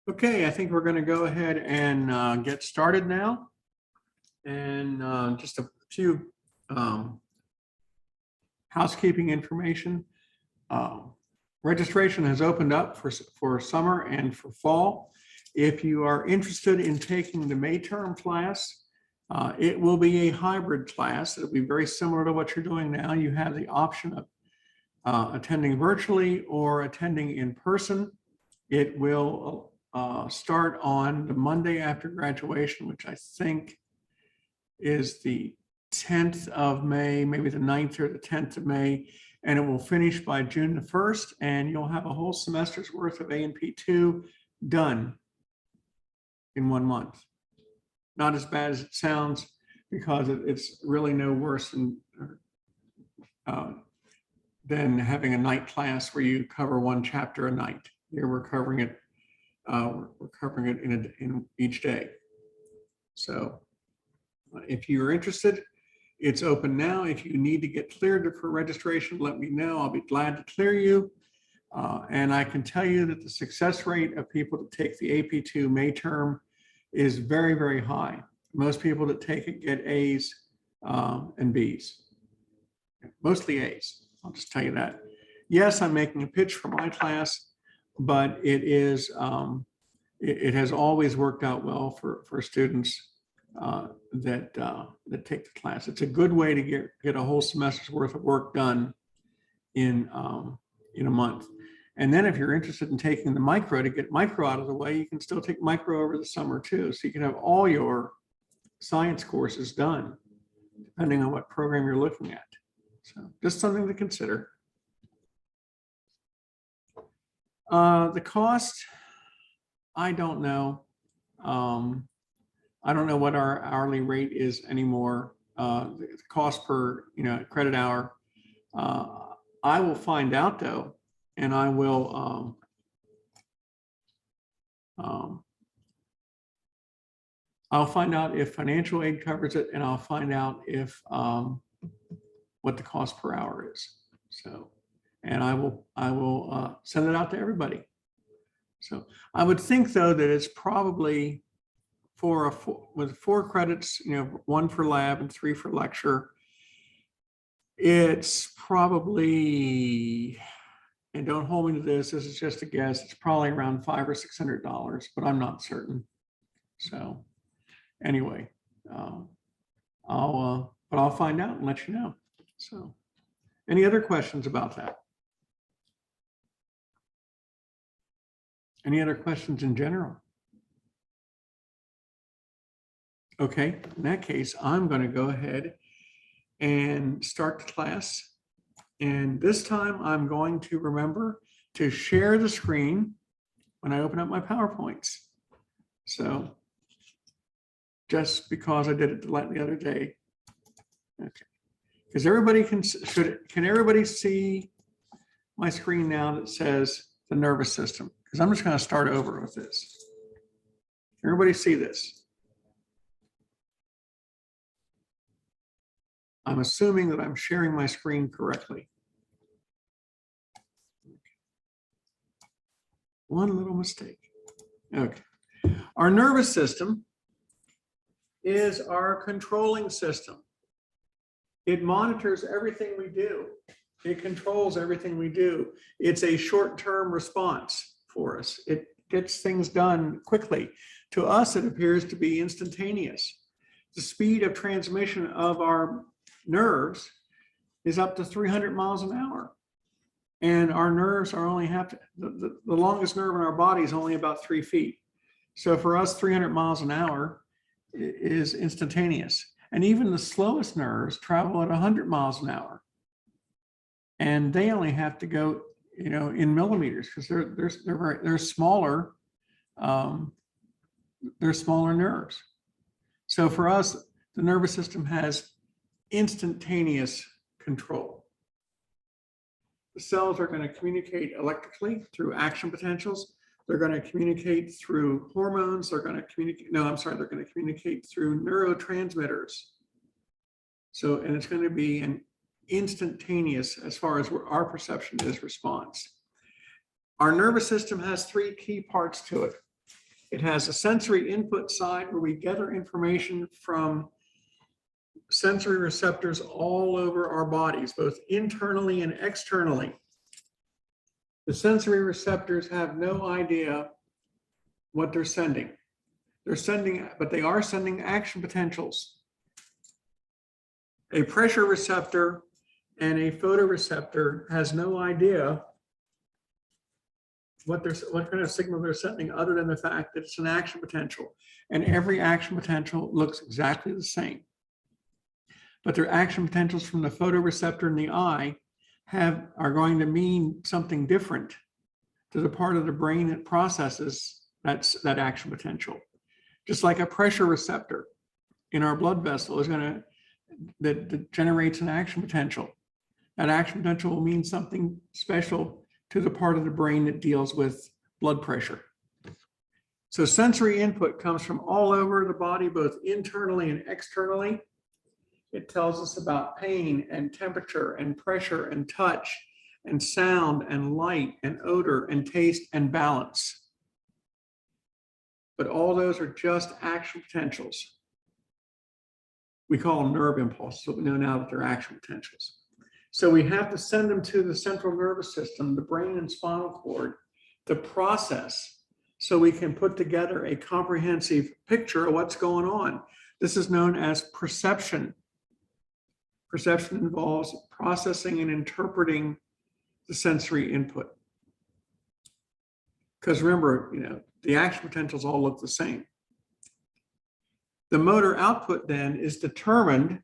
Okay, I think we're going to go ahead and get started now. And just a few housekeeping information. Registration has opened up for summer and for fall. If you are interested in taking the May term class, it will be a hybrid class. It'll be very similar to what you're doing now. You have the option of attending virtually or attending in person. It will start on the Monday after graduation, which I think is the 10th of May, maybe the 9th or the 10th of May, and it will finish by June the 1st, and you'll have a whole semester's worth of A&P2 done in 1 month. Not as bad as it sounds, because it's really no worse than having a night class where you cover one chapter a night. Here we're covering it. We're covering it in each day. So if you're interested, it's open now. If you need to get cleared for registration, let me know. I'll be glad to clear you. And I can tell you that the success rate of people that take the AP2 May term is very, very high. Most people that take it get A's and B's, mostly A's. I'll just tell you that. Yes, I'm making a pitch for my class, but it is it has always worked out well for students that take the class. It's a good way to get a whole semester's worth of work done in a month. And then if you're interested in taking the micro, to get micro out of the way, you can still take micro over the summer too. So you can have all your science courses done, depending on what program you're looking at. So just something to consider. The cost, I don't know. I don't know what our hourly rate is anymore. The cost per credit hour. I will find out though, and I will I'll find out if financial aid covers it, and I'll find out if what the cost per hour is. So, and I will send it out to everybody. So I would think though that it's probably with 4 credits, 1 for lab and 3 for lecture. It's probably, and don't hold me to this is just a guess, it's probably around $500 or $600, but I'm not certain. So anyway, I'll find out and let you know. So any other questions about that? Any other questions in general? Okay, in that case, I'm going to go ahead and start the class. And this time I'm going to remember to share the screen when I open up my PowerPoints. So just because I did it the other day. Okay. Because everybody can everybody see my screen now that says the nervous system? Because I'm just going to start over with this. Everybody see this? I'm assuming that I'm sharing my screen correctly. One little mistake. Okay. Our nervous system is our controlling system. It monitors everything we do. It controls everything we do. It's a short-term response for us. It gets things done quickly. To us, it appears to be instantaneous. The speed of transmission of our nerves is up to 300 miles an hour. And our nerves are only the longest nerve in our body is only about 3 feet. So for us, 300 miles an hour is instantaneous. And even the slowest nerves travel at 100 miles an hour. And they only have to go, in millimeters, because they're smaller. They're smaller nerves. So for us, the nervous system has instantaneous control. The cells are going to communicate electrically through action potentials. They're going to communicate through hormones. They're going to communicate, they're going to communicate through neurotransmitters. So, and it's going to be an instantaneous, as far as our perception is, response. Our nervous system has 3 key parts to it. It has a sensory input side where we gather information from sensory receptors all over our bodies, both internally and externally. The sensory receptors have no idea what they're sending. But they are sending action potentials. A pressure receptor and a photoreceptor has no idea what kind of signal they're sending, other than the fact that it's an action potential. And every action potential looks exactly the same. But their action potentials from the photoreceptor in the eye are going to mean something different to the part of the brain that processes that action potential. Just like a pressure receptor in our blood vessel is that generates an action potential. That action potential will mean something special to the part of the brain that deals with blood pressure. So sensory input comes from all over the body, both internally and externally. It tells us about pain and temperature and pressure and touch and sound and light and odor and taste and balance. But all those are just action potentials. We call them nerve impulses, but we know now that they're action potentials. So we have to send them to the central nervous system, the brain and spinal cord, to process so we can put together a comprehensive picture of what's going on. This is known as perception. Perception involves processing and interpreting the sensory input. Because remember, the action potentials all look the same. The motor output then is determined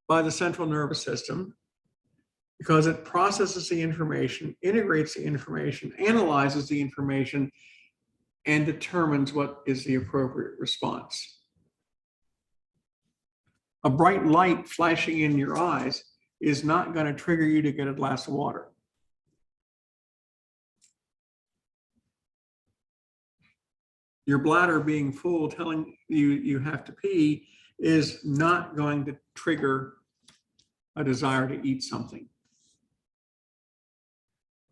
by the central nervous system because it processes the information, integrates the information, analyzes the information, and determines what is the appropriate response. A bright light flashing in your eyes is not going to trigger you to get a glass of water. Your bladder being full, telling you you have to pee, is not going to trigger a desire to eat something.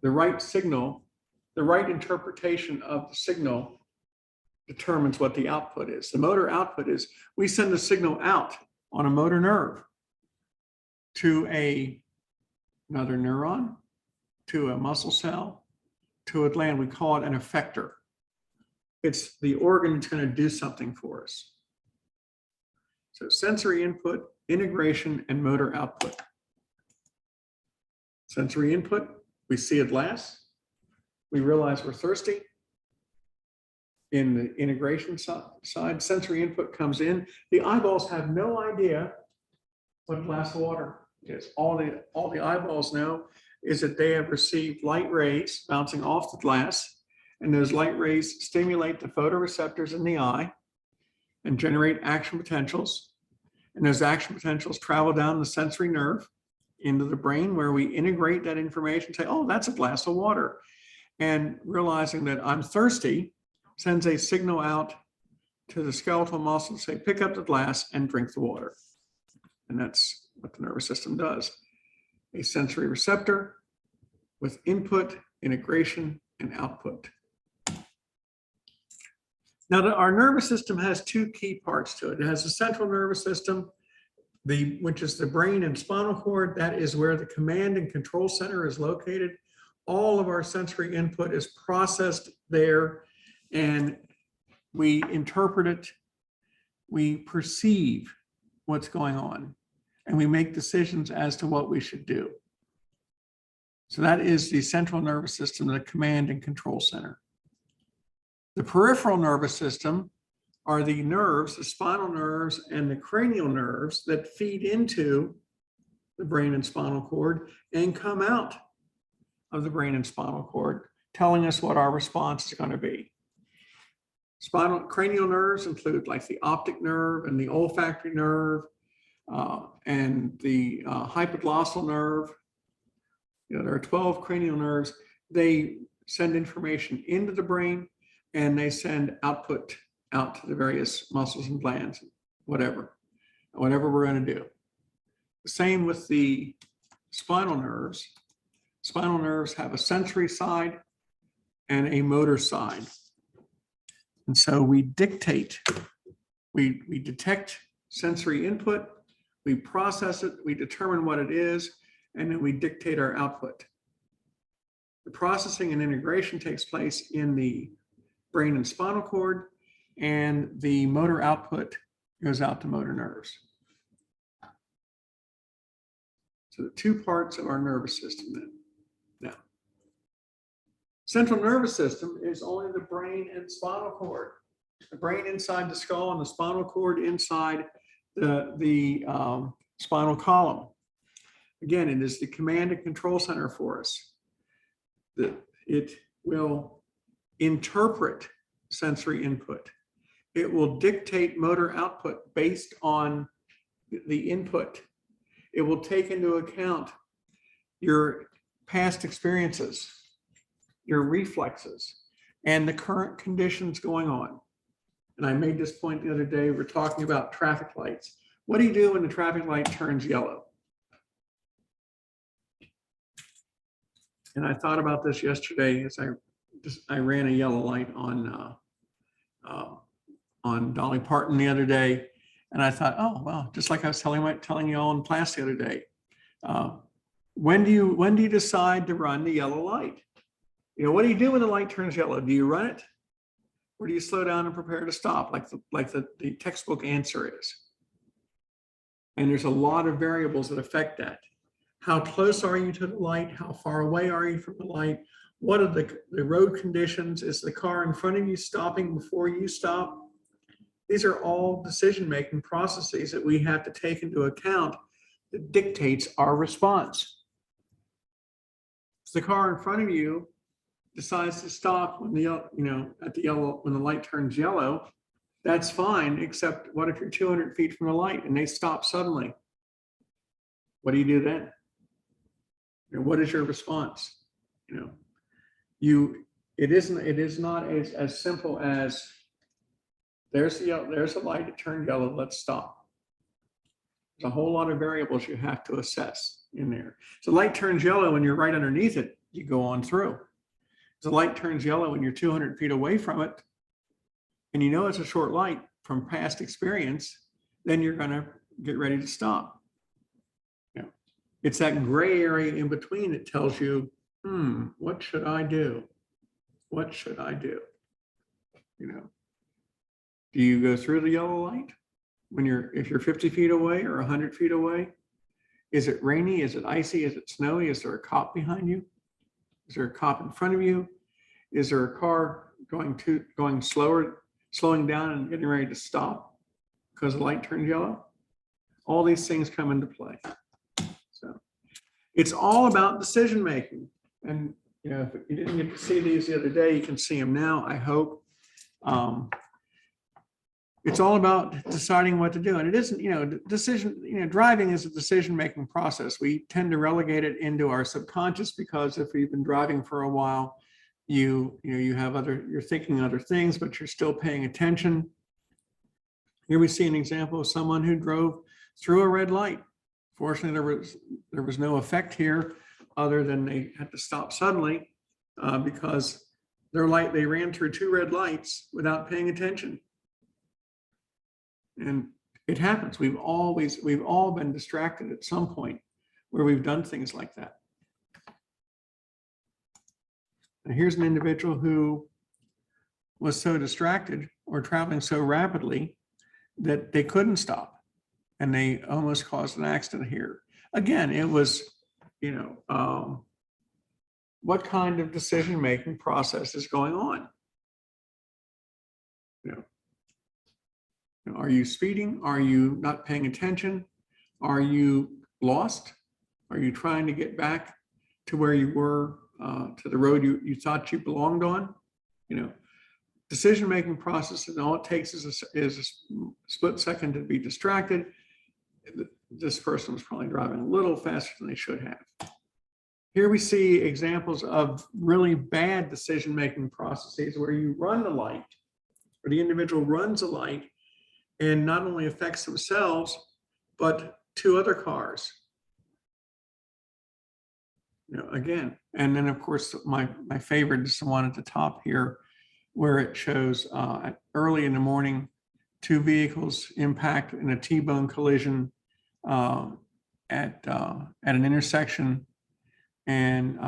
The right signal, the right interpretation of the signal determines what the output is. The motor output is we send a signal out on a motor nerve to another neuron, to a muscle cell, to a gland. We call it an effector. It's the organ that's going to do something for us. So sensory input, integration, and motor output. Sensory input, we see a glass. We realize we're thirsty. In the integration side, sensory input comes in. The eyeballs have no idea what a glass of water is. All the eyeballs know is that they have received light rays bouncing off the glass, and those light rays stimulate the photoreceptors in the eye and generate action potentials. And those action potentials travel down the sensory nerve into the brain, where we integrate that information, say, oh, that's a glass of water. And realizing that I'm thirsty sends a signal out to the skeletal muscle to say, pick up the glass and drink the water. And that's what the nervous system does. A sensory receptor with input, integration, and output. Now, our nervous system has two key parts to it. It has the central nervous system, which is the brain and spinal cord. That is where the command and control center is located. All of our sensory input is processed there, and we interpret it, we perceive what's going on, and we make decisions as to what we should do. So that is the central nervous system, the command and control center. The peripheral nervous system are the nerves, the spinal nerves and the cranial nerves that feed into the brain and spinal cord and come out of the brain and spinal cord, telling us what our response is going to be. Cranial nerves include like the optic nerve and the olfactory nerve and the hypoglossal nerve. There are 12 cranial nerves. They send information into the brain, and they send output out to the various muscles and glands, whatever we're going to do. The same with the spinal nerves. Spinal nerves have a sensory side and a motor side. And so we dictate, we detect sensory input, we process it, we determine what it is, and then we dictate our output. The processing and integration takes place in the brain and spinal cord, and the motor output goes out to motor nerves. So the two parts of our nervous system then. Now, central nervous system is only the brain and spinal cord. The brain inside the skull and the spinal cord inside the spinal column. Again, it is the command and control center for us. It will interpret sensory input. It will dictate motor output based on the input. It will take into account your past experiences, your reflexes, and the current conditions going on. And I made this point the other day, we're talking about traffic lights. What do you do when the traffic light turns yellow? And I thought about this yesterday as I ran a yellow light on Dolly Parton the other day. And I thought, oh, well, just like I was telling you all in class the other day, when do you decide to run the yellow light? You know, what do you do when the light turns yellow? Do you run it? Or do you slow down and prepare to stop like the textbook answer is? And there's a lot of variables that affect that. How close are you to the light? How far away are you from the light? What are the road conditions? Is the car in front of you stopping before you stop? These are all decision-making processes that we have to take into account that dictates our response. If the car in front of you decides to stop when when the light turns yellow, that's fine, except what if you're 200 feet from the light and they stop suddenly? What do you do then? You know, what is your response? You know, it is not as simple as there's a light, it turned yellow, let's stop. There's a whole lot of variables you have to assess in there. So the light turns yellow when you're right underneath it, you go on through. If the light turns yellow when you're 200 feet away from it, and you know it's a short light from past experience, then you're going to get ready to stop. You know, it's that gray area in between that tells you, what should I do? What should I do? You know, do you go through the yellow light if you're 50 feet away or 100 feet away? Is it rainy? Is it icy? Is it snowy? Is there a cop behind you? Is there a cop in front of you? Is there a car going slower, slowing down and getting ready to stop because the light turned yellow? All these things come into play. So it's all about decision making. And you know, if you didn't get to see these the other day, you can see them now, I hope. It's all about deciding what to do. And it isn't, driving is a decision-making process. We tend to relegate it into our subconscious because if you've been driving for a while, you're thinking other things, but you're still paying attention. Here we see an example of someone who drove through a red light. Fortunately, there was no effect here other than they had to stop suddenly because they ran through two red lights without paying attention. And it happens. We've all been distracted at some point where we've done things like that. And here's an individual who was so distracted or traveling so rapidly that they couldn't stop, and they almost caused an accident here. Again, it was, what kind of decision-making process is going on? Are you speeding? Are you not paying attention? Are you lost? Are you trying to get back to where you were, to the road you thought you belonged on? Decision-making process, and all it takes is a split second to be distracted. This person was probably driving a little faster than they should have. Here we see examples of really bad decision-making processes where you run the light, or the individual runs a light, and not only affects themselves, but two other cars. Again, and then of course, my favorite is the one at the top here. where it shows early in the morning, 2 vehicles impact in a T-bone collision at an intersection. And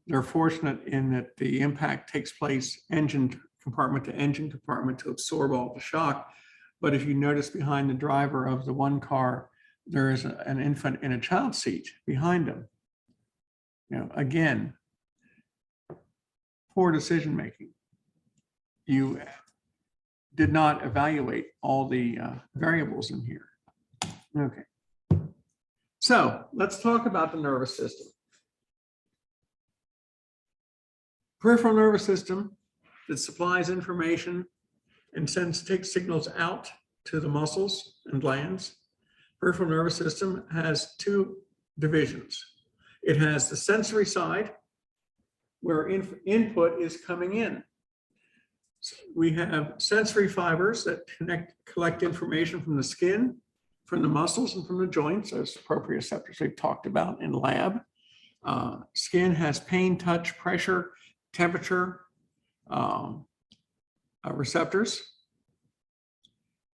they're fortunate in that the impact takes place engine compartment to engine compartment to absorb all the shock. But if you notice behind the driver of the one car, there is an infant in a child seat behind him. You know, again, poor decision making. You did not evaluate all the variables in here. Okay. So let's talk about the nervous system. Peripheral nervous system that supplies information and takes signals out to the muscles and glands. Peripheral nervous system has 2 divisions. It has the sensory side, where input is coming in. So we have sensory fibers that collect information from the skin, from the muscles, and from the joints, as proprioceptors we've talked about in lab. Skin has pain, touch, pressure, temperature receptors.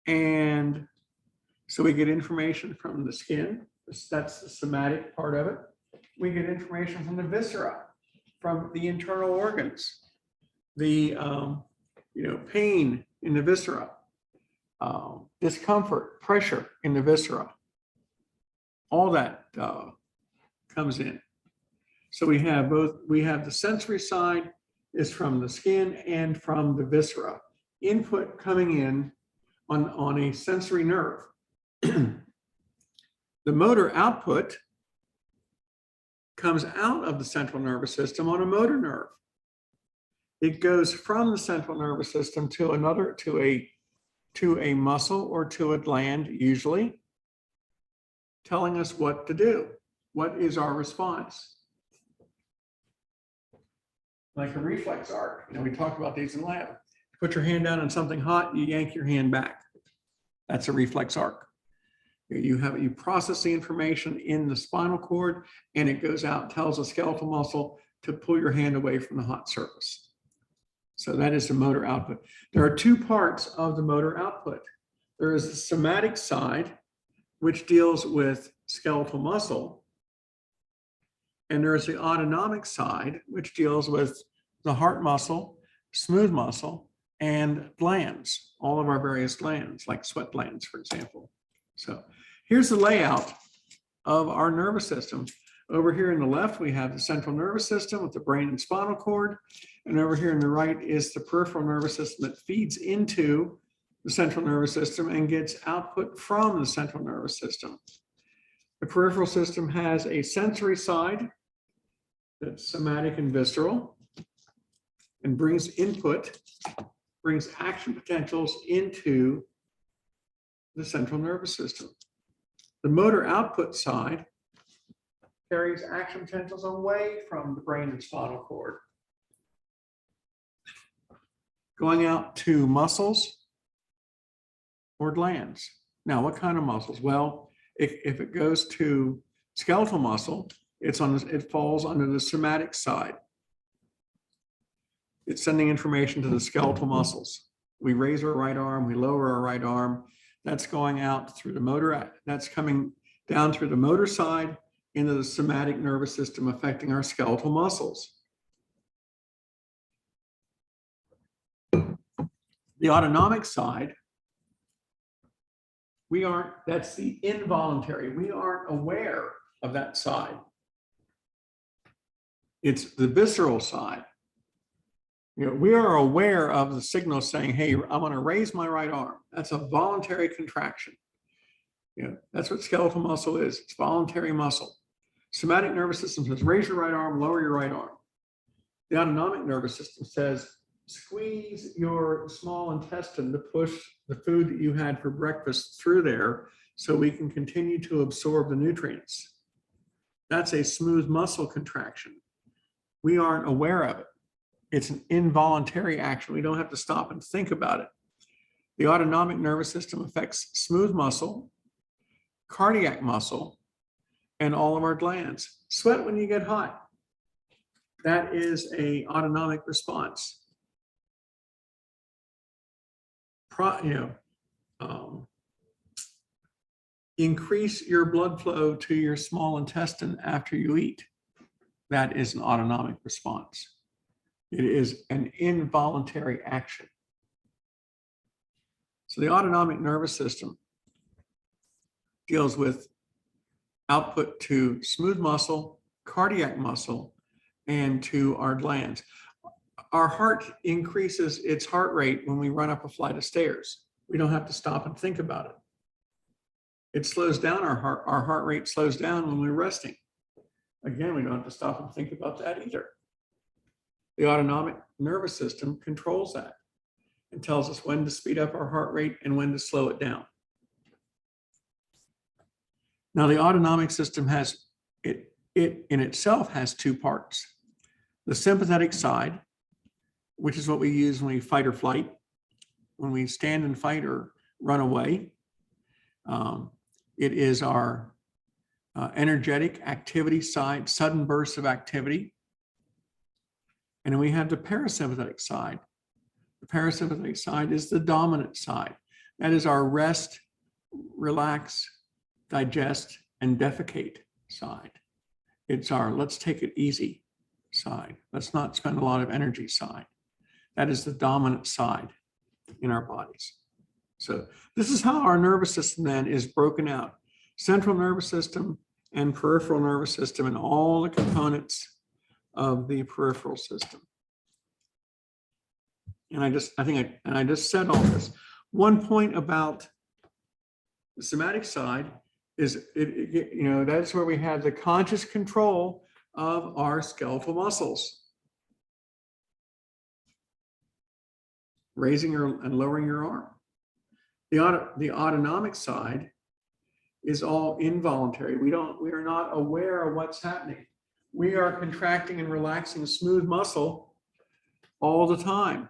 And so we get information from the skin. That's the somatic part of it. We get information from the viscera, from the internal organs, the pain in the viscera, discomfort, pressure in the viscera. All that comes in. So we have both. We have the sensory side is from the skin and from the viscera. Input coming in on a sensory nerve. The motor output comes out of the central nervous system on a motor nerve. It goes from the central nervous system to a muscle or to a gland, usually, telling us what to do. What is our response? Like a reflex arc. You know, we talked about these in lab. Put your hand down on something hot, you yank your hand back. That's a reflex arc. You process the information in the spinal cord, and it goes out, tells the skeletal muscle to pull your hand away from the hot surface. So that is the motor output. There are 2 parts of the motor output. There is the somatic side, which deals with skeletal muscle. And there is the autonomic side, which deals with the heart muscle, smooth muscle, and glands, all of our various glands, like sweat glands, for example. So here's the layout of our nervous system. Over here in the left, we have the central nervous system with the brain and spinal cord. And over here in the right is the peripheral nervous system that feeds into the central nervous system and gets output from the central nervous system. The peripheral system has a sensory side that's somatic and visceral and brings input, brings action potentials into the central nervous system. The motor output side carries action potentials away from the brain and spinal cord, going out to muscles or glands. Now, what kind of muscles? Well, if it goes to skeletal muscle, it falls under the somatic side. It's sending information to the skeletal muscles. We raise our right arm, we lower our right arm. That's going out through the motor. That's coming down through the motor side into the somatic nervous system, affecting our skeletal muscles. The autonomic side, that's the involuntary. We aren't aware of that side. It's the visceral side. You know, we are aware of the signal saying, hey, I'm going to raise my right arm. That's a voluntary contraction. You know, that's what skeletal muscle is. It's voluntary muscle. Somatic nervous system says, raise your right arm, lower your right arm. The autonomic nervous system says, squeeze your small intestine to push the food that you had for breakfast through there so we can continue to absorb the nutrients. That's a smooth muscle contraction. We aren't aware of it. It's an involuntary action. We don't have to stop and think about it. The autonomic nervous system affects smooth muscle, cardiac muscle, and all of our glands. Sweat when you get hot. That is an autonomic response. increase your blood flow to your small intestine after you eat. That is an autonomic response. It is an involuntary action. So the autonomic nervous system deals with output to smooth muscle, cardiac muscle, and to our glands. Our heart increases its heart rate when we run up a flight of stairs. We don't have to stop and think about it. It slows down our heart rate slows down when we're resting. Again, we don't have to stop and think about that either. The autonomic nervous system controls that and tells us when to speed up our heart rate and when to slow it down. Now, the autonomic system has, it in itself has two parts. The sympathetic side, which is what we use when we fight or flight, when we stand and fight or run away. It is our energetic activity side, sudden bursts of activity. And then we have the parasympathetic side. The parasympathetic side is the dominant side. That is our rest, relax, digest, and defecate side. It's our let's take it easy side. Let's not spend a lot of energy side. That is the dominant side in our bodies. So this is how our nervous system then is broken out. Central nervous system and peripheral nervous system and all the components of the peripheral system. And I just said all this. One point about the somatic side is, that's where we have the conscious control of our skeletal muscles. Raising and lowering your arm. The autonomic side is all involuntary. We are not aware of what's happening. We are contracting and relaxing smooth muscle all the time.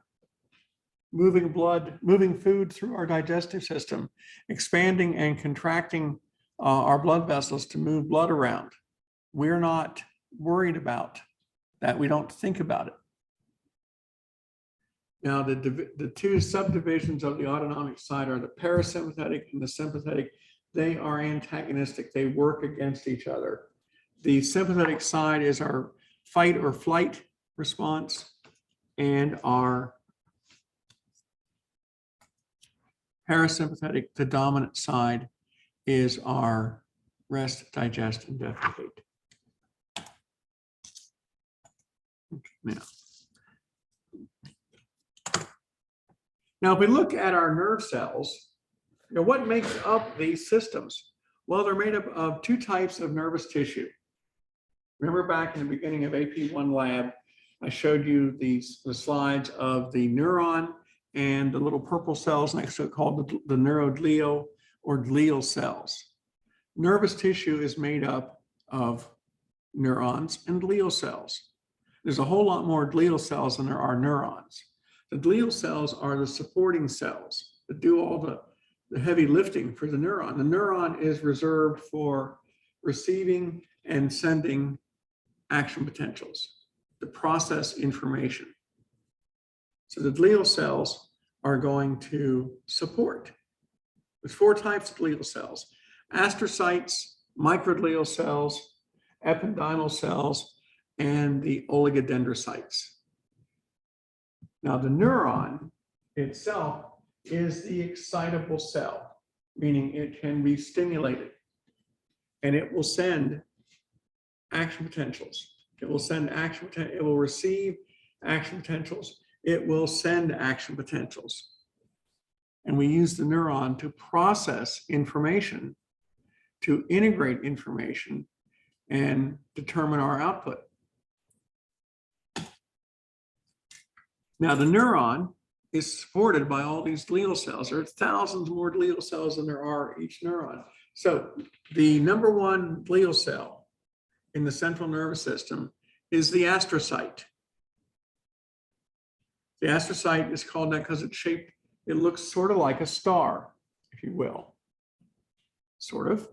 Moving blood, moving food through our digestive system, expanding and contracting our blood vessels to move blood around. We're not worried about that. We don't think about it. Now, the two subdivisions of the autonomic side are the parasympathetic and the sympathetic. They are antagonistic. They work against each other. The sympathetic side is our fight or flight response, and our parasympathetic, the dominant side, is our rest, digest, and defecate. Okay, now, if we look at our nerve cells, what makes up these systems? Well, they're made up of two types of nervous tissue. Remember back in the beginning of AP1 lab, I showed you the slides of the neuron and the little purple cells next to it called the neuroglial or glial cells. Nervous tissue is made up of neurons and glial cells. There's a whole lot more glial cells than there are neurons. The glial cells are the supporting cells that do all the heavy lifting for the neuron. The neuron is reserved for receiving and sending action potentials, to process information. So the glial cells are going to support. There's four types of glial cells: astrocytes, microglial cells, ependymal cells, and the oligodendrocytes. Now, the neuron itself is the excitable cell, meaning it can be stimulated, and it will send action potentials. It will send action, it will receive action potentials. It will send action potentials. And we use the neuron to process information, to integrate information, and determine our output. Now, the neuron is supported by all these glial cells. There are thousands more glial cells than there are each neuron. So the number one glial cell in the central nervous system is the astrocyte. The astrocyte is called that because it's shaped, it looks sort of like a star, if you will. Sort of.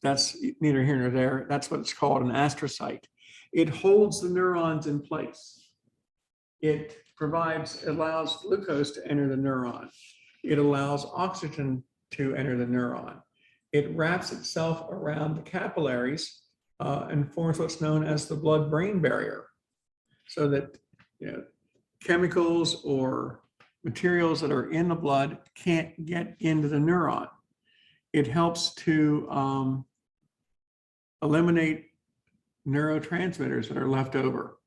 That's neither here nor there. That's what it's called, an astrocyte. It holds the neurons in place. It allows glucose to enter the neuron. It allows oxygen to enter the neuron. It wraps itself around the capillaries and forms what's known as the blood-brain barrier, so that chemicals or materials that are in the blood can't get into the neuron. It helps to eliminate neurotransmitters that are left over.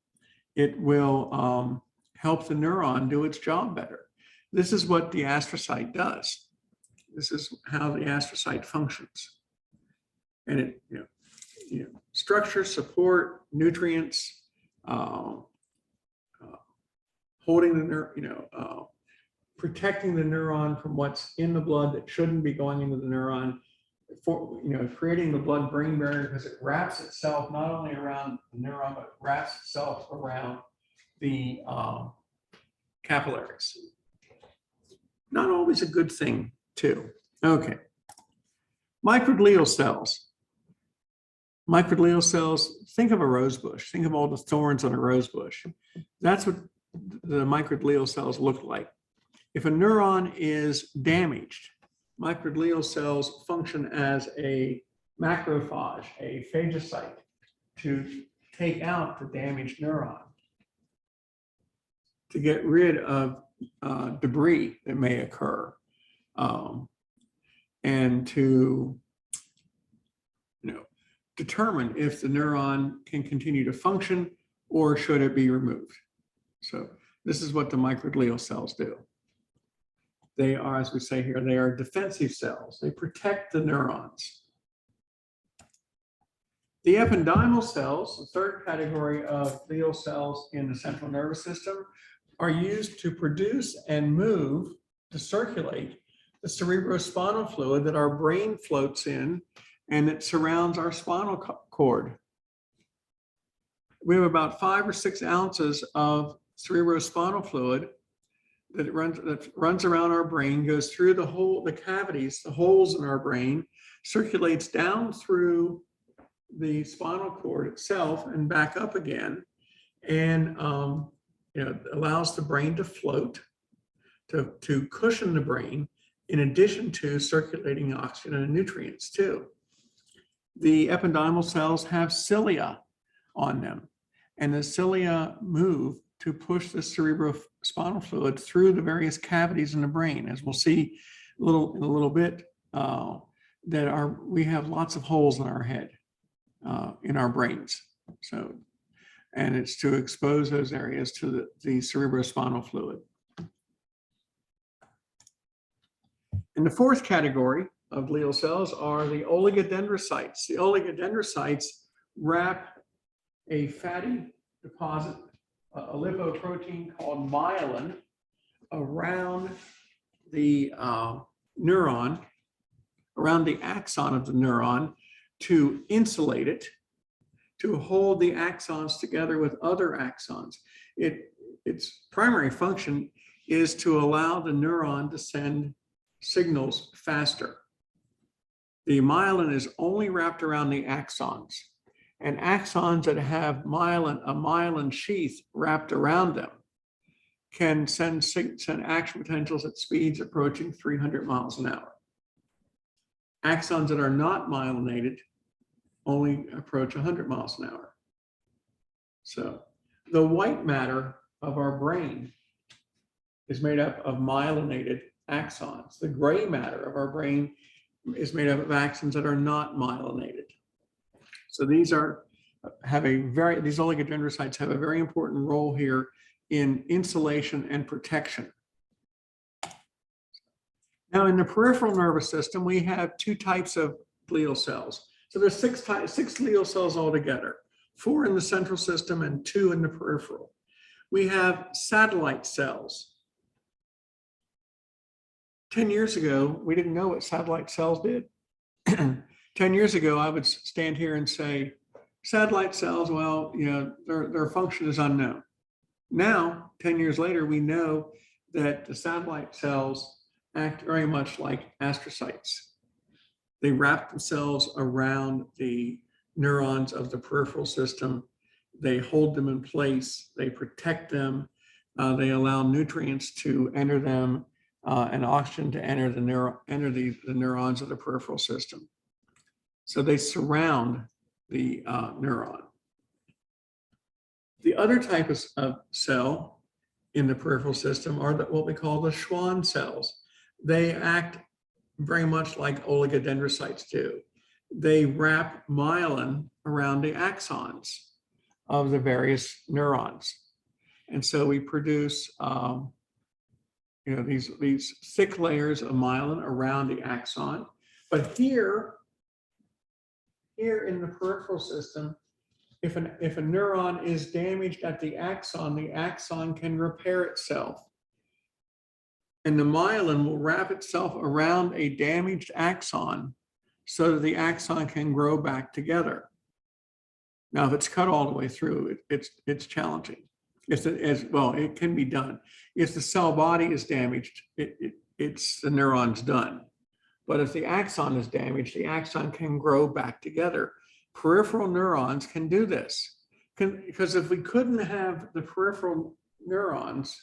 It will help the neuron do its job better. This is what the astrocyte does. This is how the astrocyte functions. And it, structure, support, nutrients, holding the protecting the neuron from what's in the blood that shouldn't be going into the neuron, creating the blood-brain barrier, because it wraps itself not only around the neuron, but wraps itself around the capillaries. Not always a good thing, too. Okay. Microglial cells. Microglial cells, think of a rose bush. Think of all the thorns on a rose bush. That's what the microglial cells look like. If a neuron is damaged, microglial cells function as a macrophage, a phagocyte, to take out the damaged neuron, to get rid of debris that may occur, and to determine if the neuron can continue to function or should it be removed. So this is what the microglial cells do. They are, as we say here, they are defensive cells. They protect the neurons. The ependymal cells, the third category of glial cells in the central nervous system, are used to produce and move, to circulate the cerebrospinal fluid that our brain floats in and that surrounds our spinal cord. We have about 5 or 6 ounces of cerebrospinal fluid that runs around our brain, goes through the cavities, the holes in our brain, circulates down through the spinal cord itself and back up again, and allows the brain to float, to cushion the brain, in addition to circulating oxygen and nutrients too. The ependymal cells have cilia on them, and the cilia move to push the cerebrospinal fluid through the various cavities in the brain. As we'll see in a little bit, we have lots of holes in our head, in our brains. So, and it's to expose those areas to the cerebrospinal fluid. And the fourth category of glial cells are the oligodendrocytes. The oligodendrocytes wrap a fatty deposit, a lipoprotein called myelin, around the neuron, around the axon of the neuron, to insulate it, to hold the axons together with other axons. Its primary function is to allow the neuron to send signals faster. The myelin is only wrapped around the axons, and axons that have a myelin sheath wrapped around them can send action potentials at speeds approaching 300 miles an hour. Axons that are not myelinated only approach 100 miles an hour. So the white matter of our brain is made up of myelinated axons. The gray matter of our brain is made up of axons that are not myelinated. So these oligodendrocytes have a very important role here in insulation and protection. Now, in the peripheral nervous system, we have 2 types of glial cells. So there's 6 glial cells altogether, 4 in the central system and 2 in the peripheral. We have satellite cells. 10 years ago, we didn't know what satellite cells did. 10 years ago, I would stand here and say, satellite cells, well, their function is unknown. Now, 10 years later, we know that the satellite cells act very much like astrocytes. They wrap themselves around the neurons of the peripheral system. They hold them in place. They protect them. They allow nutrients to enter them. and oxygen to enter the neurons of the peripheral system. So they surround the neuron. The other type of cell in the peripheral system are what we call the Schwann cells. They act very much like oligodendrocytes do. They wrap myelin around the axons of the various neurons. And so we produce these thick layers of myelin around the axon. But here in the peripheral system, if a neuron is damaged at the axon can repair itself. And the myelin will wrap itself around a damaged axon so that the axon can grow back together. Now, if it's cut all the way through, it's challenging. It can be done. If the cell body is damaged, it's the neuron's done. But if the axon is damaged, the axon can grow back together. Peripheral neurons can do this. Because if we couldn't have the peripheral neurons,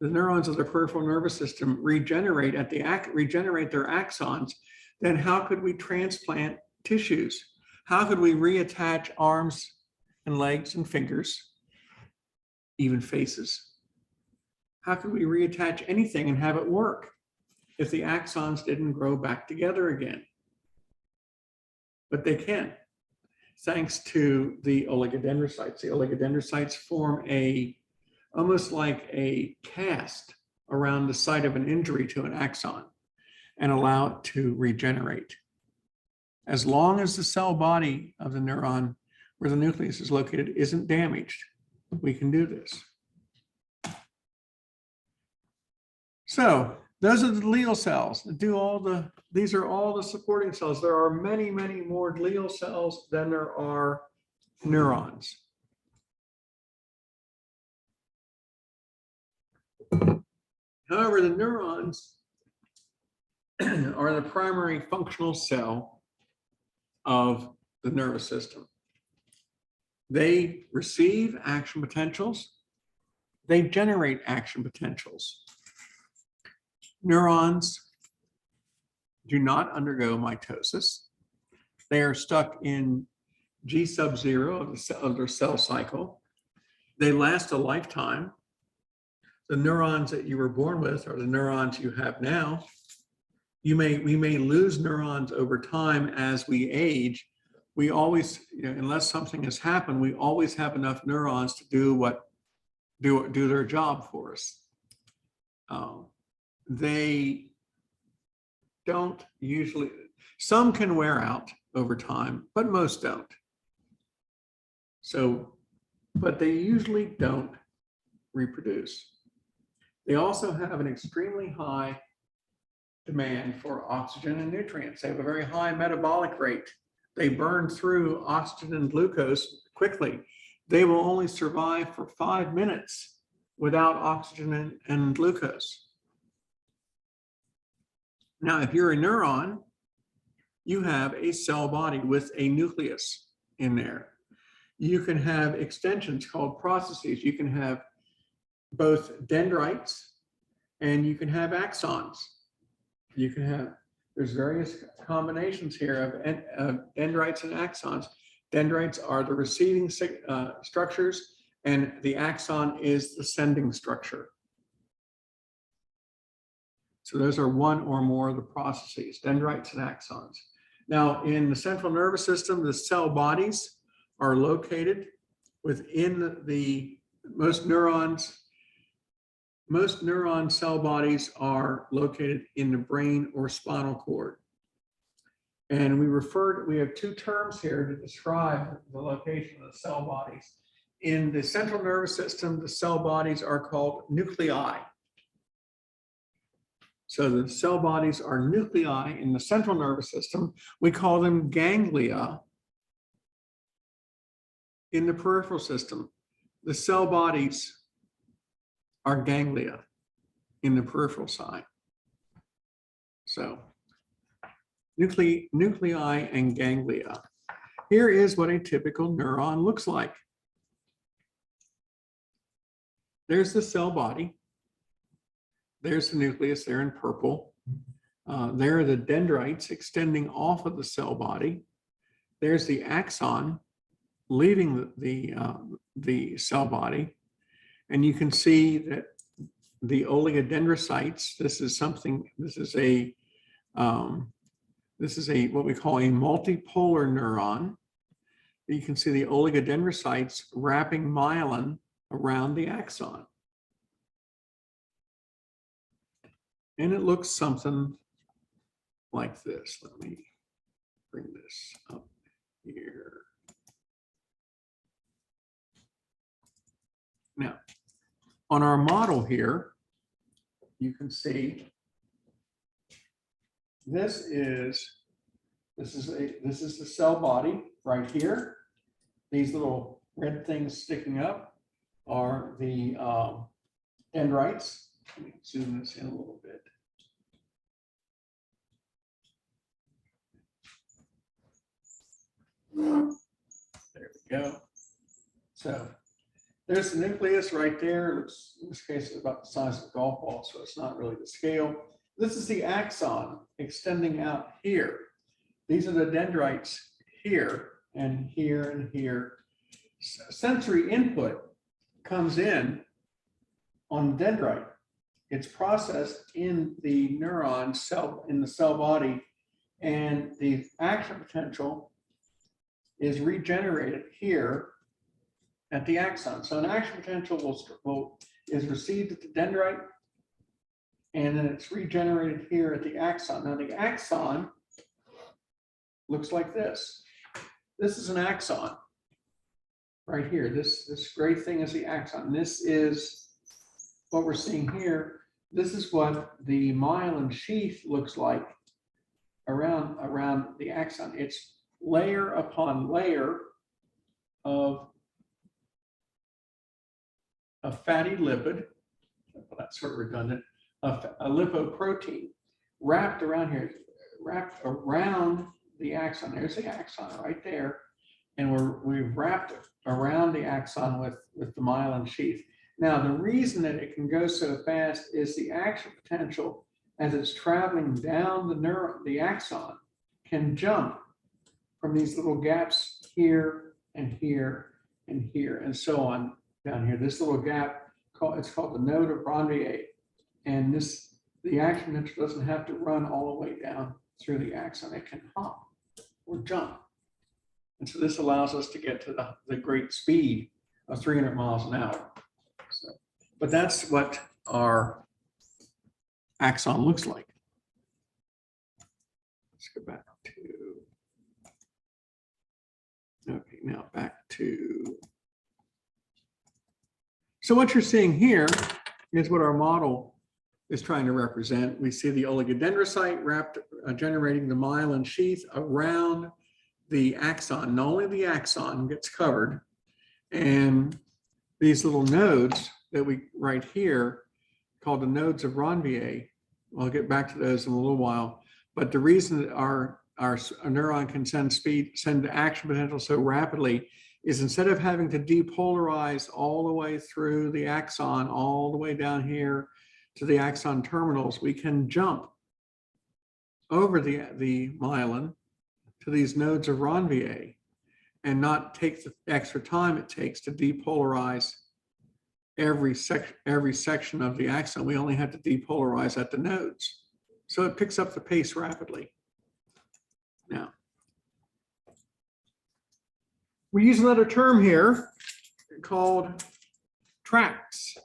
the neurons of the peripheral nervous system regenerate their axons, then how could we transplant tissues? How could we reattach arms and legs and fingers, even faces? How could we reattach anything and have it work if the axons didn't grow back together again? But they can, thanks to the oligodendrocytes. The oligodendrocytes form almost like a cast around the site of an injury to an axon and allow it to regenerate. As long as the cell body of the neuron where the nucleus is located isn't damaged, we can do this. So those are the glial cells that do these are all the supporting cells. There are many, many more glial cells than there are neurons. However, the neurons are the primary functional cell of the nervous system. They receive action potentials. They generate action potentials. Neurons do not undergo mitosis. They are stuck in G sub 0 of their cell cycle. They last a lifetime. The neurons that you were born with are the neurons you have now. We may lose neurons over time as we age. We always, unless something has happened, we always have enough neurons to do their job for us. They don't usually, some can wear out over time, but most don't. But they usually don't reproduce. They also have an extremely high demand for oxygen and nutrients. They have a very high metabolic rate. They burn through oxygen and glucose quickly. They will only survive for 5 minutes without oxygen and glucose. Now, if you're a neuron, you have a cell body with a nucleus in there. You can have extensions called processes. You can have both dendrites and you can have axons. There's various combinations here of dendrites and axons. Dendrites are the receiving structures, and the axon is the sending structure. So those are one or more of the processes, dendrites and axons. Now, in the central nervous system, the cell bodies are located within most neuron cell bodies are located in the brain or spinal cord. And we have two terms here to describe the location of the cell bodies. In the central nervous system, the cell bodies are called nuclei. So the cell bodies are nuclei in the central nervous system. We call them ganglia. In the peripheral system, the cell bodies are ganglia in the peripheral side. So nuclei and ganglia. Here is what a typical neuron looks like. There's the cell body. there's the nucleus there in purple. There are the dendrites extending off of the cell body. There's the axon leaving the cell body. And you can see that the oligodendrocytes, this is what we call a multipolar neuron. You can see the oligodendrocytes wrapping myelin around the axon. And it looks something like this. Let me bring this up here. Now, on our model here, you can see this is the cell body right here. These little red things sticking up are the dendrites. Let me zoom this in a little bit. There we go. So there's the nucleus right there. It's, in this case, it's about the size of a golf ball, so it's not really the scale. This is the axon extending out here. These are the dendrites here and here and here. Sensory input comes in on dendrite. It's processed in the neuron cell, in the cell body, and the action potential is regenerated here at the axon. So an action potential is received at the dendrite, and then it's regenerated here at the axon. Now the axon looks like this. This is an axon right here. This gray thing is the axon. This is what we're seeing here. This is what the myelin sheath looks like around the axon. It's layer upon layer of a fatty lipid, well, that's sort of redundant, a lipoprotein wrapped around here, wrapped around the axon. There's the axon right there. And we've wrapped it around the axon with the myelin sheath. Now, the reason that it can go so fast is the action potential as it's traveling down the axon can jump from these little gaps here and here and here and so on down here. This little gap, it's called the node of Ranvier. And the action potential doesn't have to run all the way down through the axon. It can hop or jump. And so this allows us to get to the great speed of 300 miles an hour. So, but that's what our axon looks like. Let's go back to, okay, now back to, so what you're seeing here is what our model is trying to represent. We see the oligodendrocyte wrapped, generating the myelin sheath around the axon. Not only the axon gets covered, and these little nodes that we write here, called the nodes of Ranvier. I'll get back to those in a little while. But the reason that our neuron can send action potential so rapidly is instead of having to depolarize all the way through the axon, all the way down here to the axon terminals, we can jump over the myelin to these nodes of Ranvier and not take the extra time it takes to depolarize every section of the axon. We only have to depolarize at the nodes. So it picks up the pace rapidly. Now, we use another term here called tracks.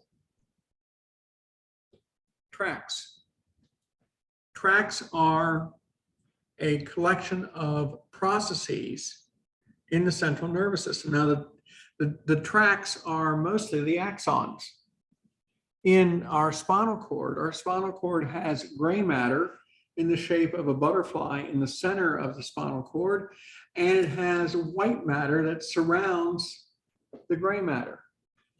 Tracks. Tracks are a collection of processes in the central nervous system. Now, the tracks are mostly the axons. In our spinal cord has gray matter in the shape of a butterfly in the center of the spinal cord, and it has white matter that surrounds the gray matter.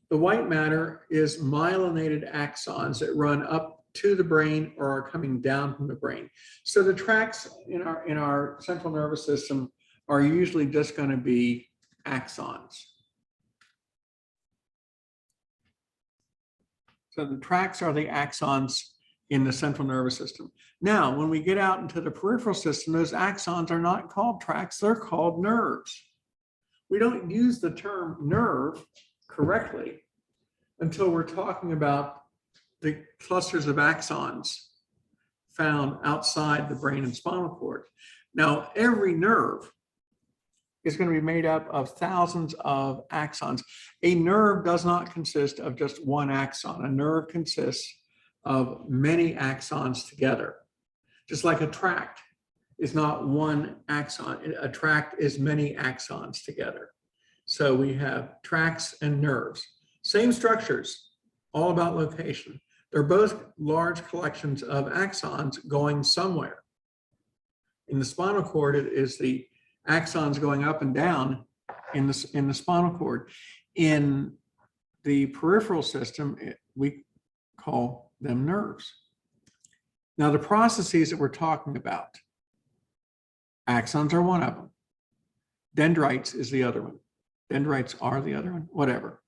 The white matter is myelinated axons that run up to the brain or are coming down from the brain. So the tracks in our central nervous system are usually just going to be axons. So the tracks are the axons in the central nervous system. Now, when we get out into the peripheral system, those axons are not called tracts, they're called nerves. We don't use the term nerve correctly until we're talking about the clusters of axons found outside the brain and spinal cord. Now, every nerve is going to be made up of thousands of axons. A nerve does not consist of just one axon. A nerve consists of many axons together. Just like a tract is not one axon. A tract is many axons together. So we have tracts and nerves. Same structures, all about location. They're both large collections of axons going somewhere. In the spinal cord, it is the axons going up and down in the spinal cord. In the peripheral system, we call them nerves. Now, the processes that we're talking about, axons are one of them. Dendrites is the other one. Dendrites are the other one, whatever.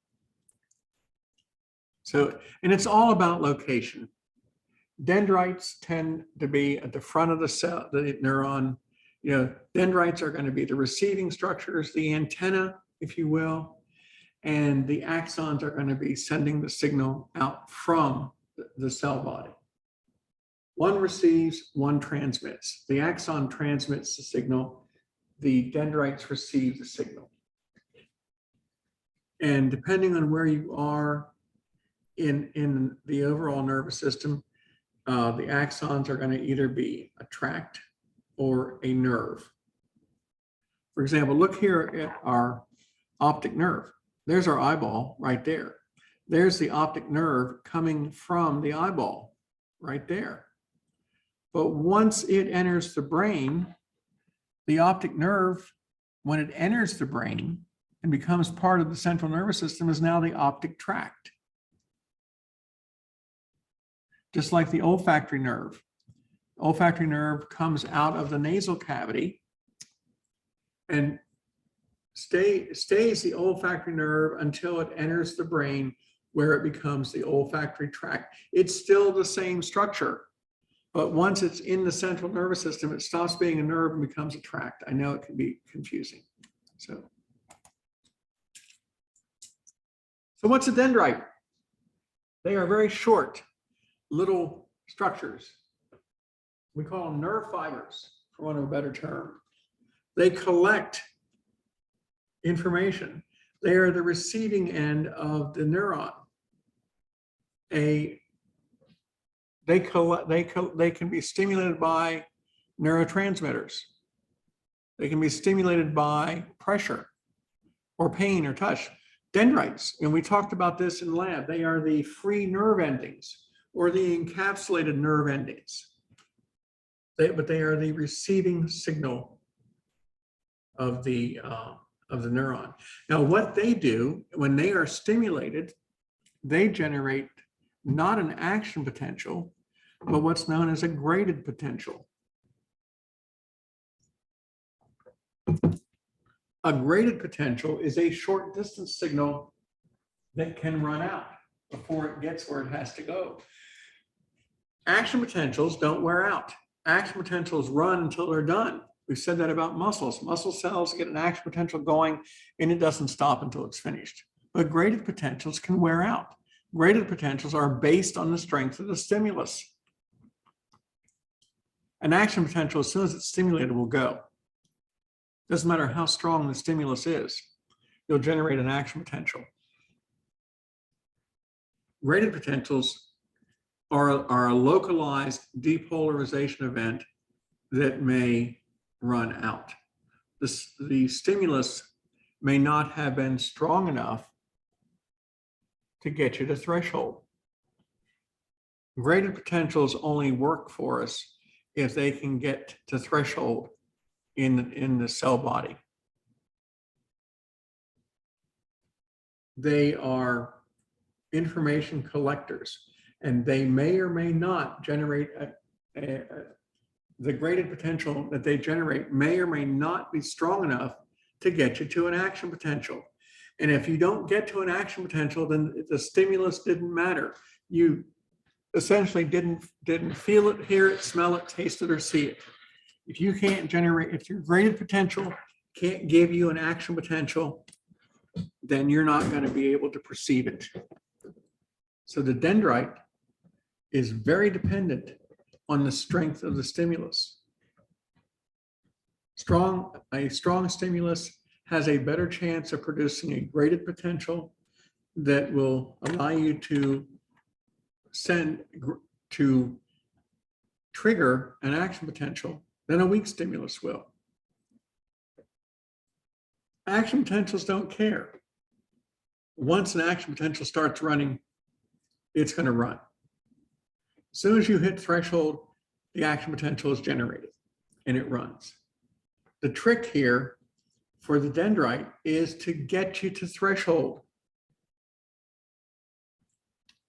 So, and it's all about location. Dendrites tend to be at the front of the cell, the neuron. You know, dendrites are going to be the receiving structures, the antenna, if you will, and the axons are going to be sending the signal out from the cell body. One receives, one transmits. The axon transmits the signal, the dendrites receive the signal. And depending on where you are in the overall nervous system, the axons are going to either be a tract or a nerve. For example, look here at our optic nerve. There's our eyeball right there. There's the optic nerve coming from the eyeball right there. But once it enters the brain, the optic nerve, when it enters the brain and becomes part of the central nervous system, is now the optic tract. Just like the olfactory nerve. Olfactory nerve comes out of the nasal cavity and stays the olfactory nerve until it enters the brain, where it becomes the olfactory tract. It's still the same structure, but once it's in the central nervous system, it stops being a nerve and becomes a tract. I know it can be confusing. So what's a dendrite? They are very short, little structures. We call them nerve fibers, for want of a better term. They collect information. They are the receiving end of the neuron. They can be stimulated by neurotransmitters. They can be stimulated by pressure or pain or touch. Dendrites, and we talked about this in lab, they are the free nerve endings or the encapsulated nerve endings. But they are the receiving signal of the neuron. Now, what they do when they are stimulated, they generate not an action potential, but what's known as a graded potential. A graded potential is a short distance signal that can run out before it gets where it has to go. Action potentials don't wear out. Action potentials run until they're done. We've said that about muscles. Muscle cells get an action potential going and it doesn't stop until it's finished. But graded potentials can wear out. Graded potentials are based on the strength of the stimulus. An action potential, as soon as it's stimulated, will go. Doesn't matter how strong the stimulus is, you'll generate an action potential. Graded potentials are a localized depolarization event that may run out. The stimulus may not have been strong enough to get you to threshold. Graded potentials only work for us if they can get to threshold in the cell body. They are information collectors, and they may or may not generate the graded potential that they generate may or may not be strong enough to get you to an action potential. And if you don't get to an action potential, then the stimulus didn't matter. You essentially didn't feel it, hear it, smell it, taste it, or see it. If you can't generate, if your graded potential can't give you an action potential, then you're not going to be able to perceive it. So the dendrite is very dependent on the strength of the stimulus. A strong stimulus has a better chance of producing a graded potential that will allow you to trigger an action potential than a weak stimulus will. Action potentials don't care. Once an action potential starts running, it's going to run. As soon as you hit threshold, the action potential is generated and it runs. The trick here for the dendrite is to get you to threshold.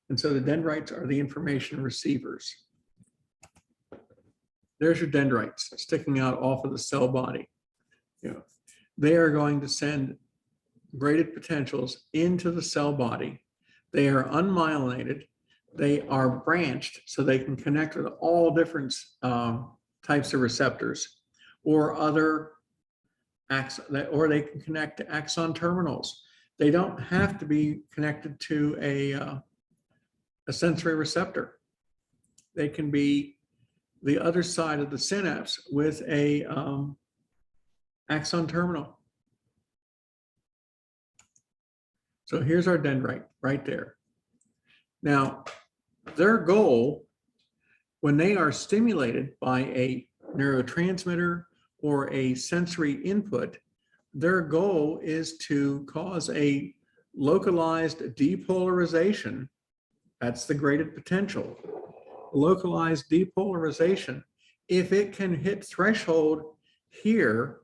And so the dendrites are the information receivers. There's your dendrites sticking out off of the cell body. They are going to send graded potentials into the cell body. They are unmyelinated. They are branched so they can connect with all different types of receptors or other axon, or they can connect to axon terminals. They don't have to be connected to a sensory receptor. They can be the other side of the synapse with a axon terminal. So here's our dendrite right there. Now, their goal, when they are stimulated by a neurotransmitter or a sensory input, their goal is to cause a localized depolarization. That's the graded potential. Localized depolarization. If it can hit threshold here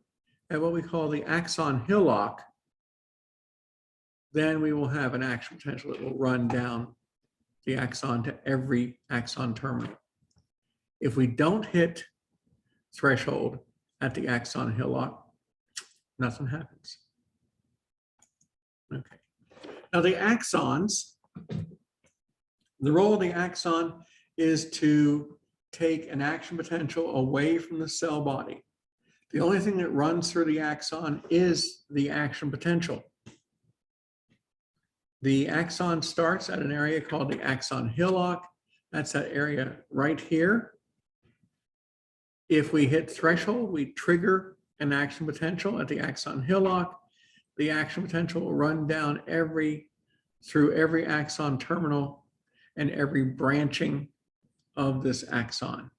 at what we call the axon hillock, then we will have an action potential that will run down the axon to every axon terminal. If we don't hit threshold at the axon hillock, nothing happens. Okay. Now the axons, the role of the axon is to take an action potential away from the cell body. The only thing that runs through the axon is the action potential. The axon starts at an area called the axon hillock. That's that area right here. If we hit threshold, we trigger an action potential at the axon hillock. The action potential will run down through every axon terminal and every branching of this axon.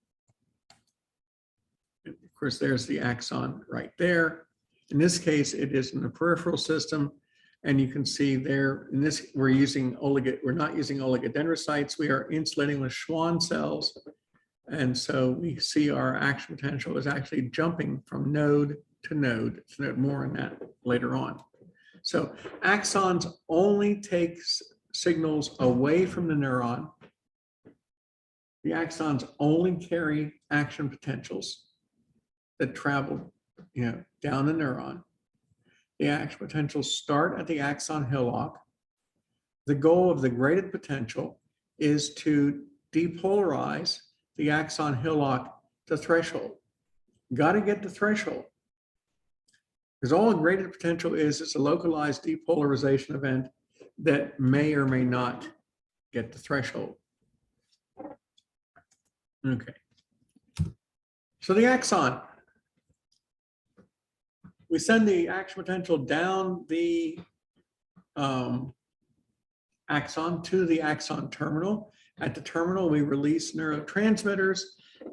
Of course, there's the axon right there. In this case, it is in the peripheral system. And you can see there, in this, we're not using oligodendrocytes. We are insulating with Schwann cells. And so we see our action potential is actually jumping from node to node. So note more on that later on. So axons only take signals away from the neuron. The axons only carry action potentials that travel, down the neuron. The action potentials start at the axon hillock. The goal of the graded potential is to depolarize the axon hillock to threshold. Got to get to threshold. Because all a graded potential is a localized depolarization event that may or may not get to threshold. Okay. So the axon. We send the action potential down the axon to the axon terminal. At the terminal, we release neurotransmitters.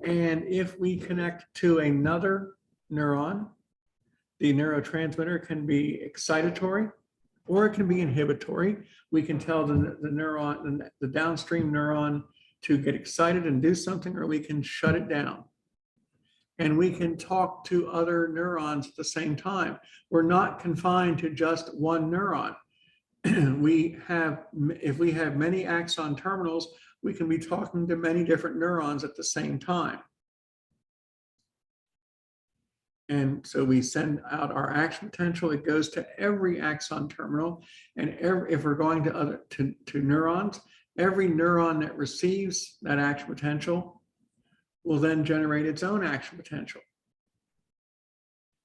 And if we connect to another neuron, the neurotransmitter can be excitatory or it can be inhibitory. We can tell the neuron, the downstream neuron, to get excited and do something, or we can shut it down. And we can talk to other neurons at the same time. We're not confined to just one neuron. If we have many axon terminals, we can be talking to many different neurons at the same time. And so we send out our action potential. It goes to every axon terminal. And if we're going to neurons, Every neuron that receives that action potential will then generate its own action potential.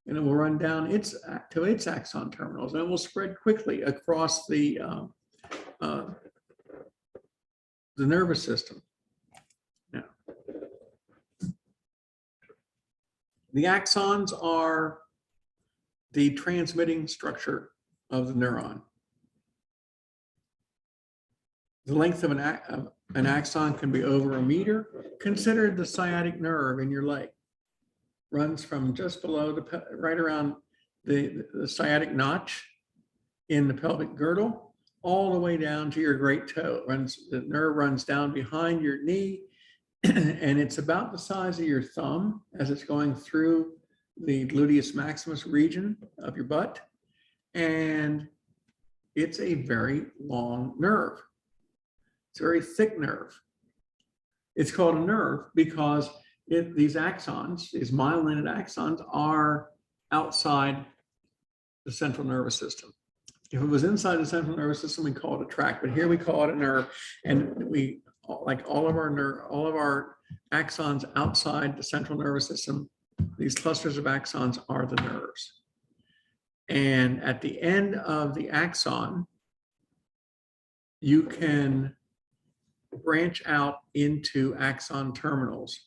And it will run down to its axon terminals, and it will spread quickly across the nervous system. Now, the axons are the transmitting structure of the neuron. The length of an axon can be over a meter. Consider the sciatic nerve in your leg. Runs from just below right around the sciatic notch in the pelvic girdle, all the way down to your great toe. The nerve runs down behind your knee, and it's about the size of your thumb as it's going through the gluteus maximus region of your butt. And it's a very long nerve. It's a very thick nerve. It's called a nerve because these axons, these myelinated axons, are outside the central nervous system. If it was inside the central nervous system, we call it a tract, but here we call it a nerve. And we, like all of our axons outside the central nervous system, these clusters of axons are the nerves. And at the end of the axon, you can branch out into axon terminals.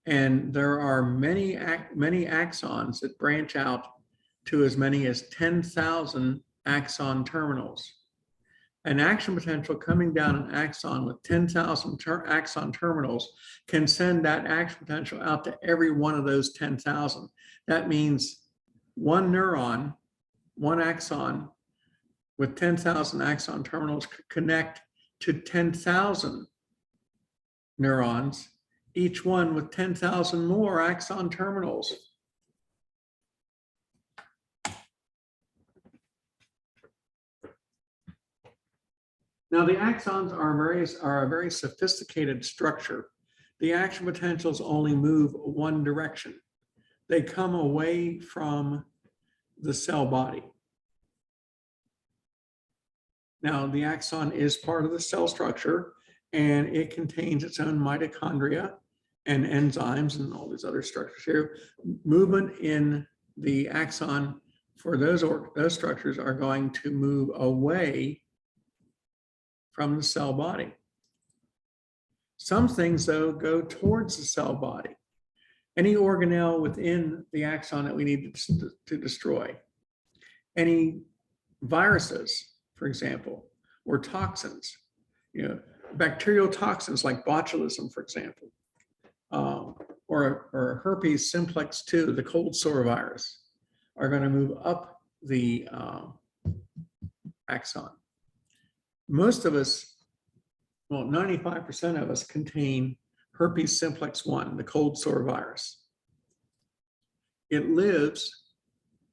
And there are many axons that branch out to as many as 10,000 axon terminals. An action potential coming down an axon with 10,000 axon terminals can send that action potential out to every one of those 10,000. That means one neuron, one axon with 10,000 axon terminals could connect to 10,000 neurons, each one with 10,000 more axon terminals. Now, the axons are a very sophisticated structure. The action potentials only move one direction. They come away from the cell body. Now, the axon is part of the cell structure, and it contains its own mitochondria and enzymes and all these other structures here. Movement in the axon for those structures are going to move away from the cell body. Some things, though, go towards the cell body. Any organelle within the axon that we need to destroy. Any viruses, for example, or toxins, bacterial toxins like botulism, for example, or herpes simplex 2, the cold sore virus, are going to move up the axon. Most of us, well, 95% of us contain herpes simplex 1, the cold sore virus. It lives,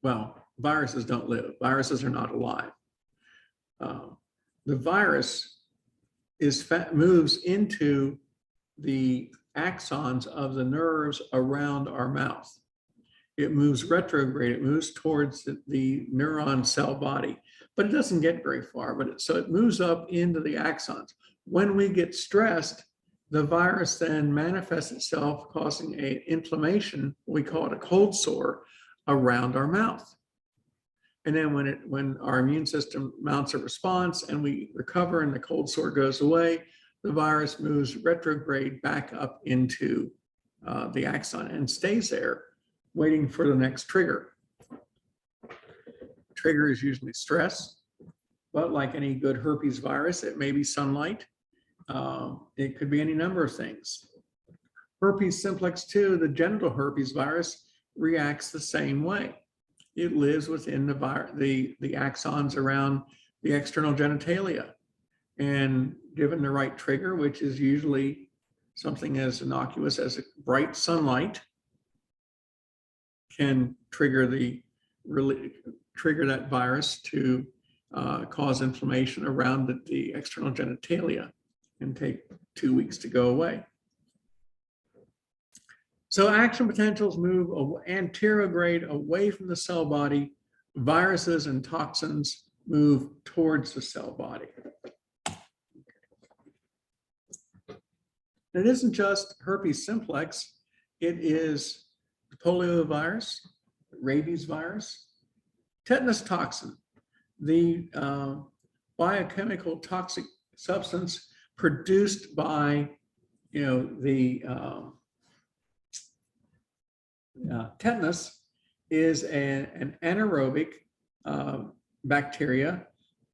well, viruses don't live. Viruses are not alive. The virus moves into the axons of the nerves around our mouth. It moves retrograde. It moves towards the neuron cell body, but it doesn't get very far. So it moves up into the axons. When we get stressed, the virus then manifests itself, causing an inflammation. We call it a cold sore around our mouth. And then when our immune system mounts a response and we recover and the cold sore goes away, the virus moves retrograde back up into the axon and stays there, waiting for the next trigger. Trigger is usually stress, but like any good herpes virus, it may be sunlight. It could be any number of things. Herpes simplex 2, the genital herpes virus, reacts the same way. It lives within the axons around the external genitalia. And given the right trigger, which is usually something as innocuous as bright sunlight, can trigger that virus to cause inflammation around the external genitalia and take 2 weeks to go away. So action potentials move anterograde away from the cell body. Viruses and toxins move towards the cell body. It isn't just herpes simplex, it is poliovirus, rabies virus, tetanus toxin, the biochemical toxic substance produced by, the tetanus is an anaerobic bacteria.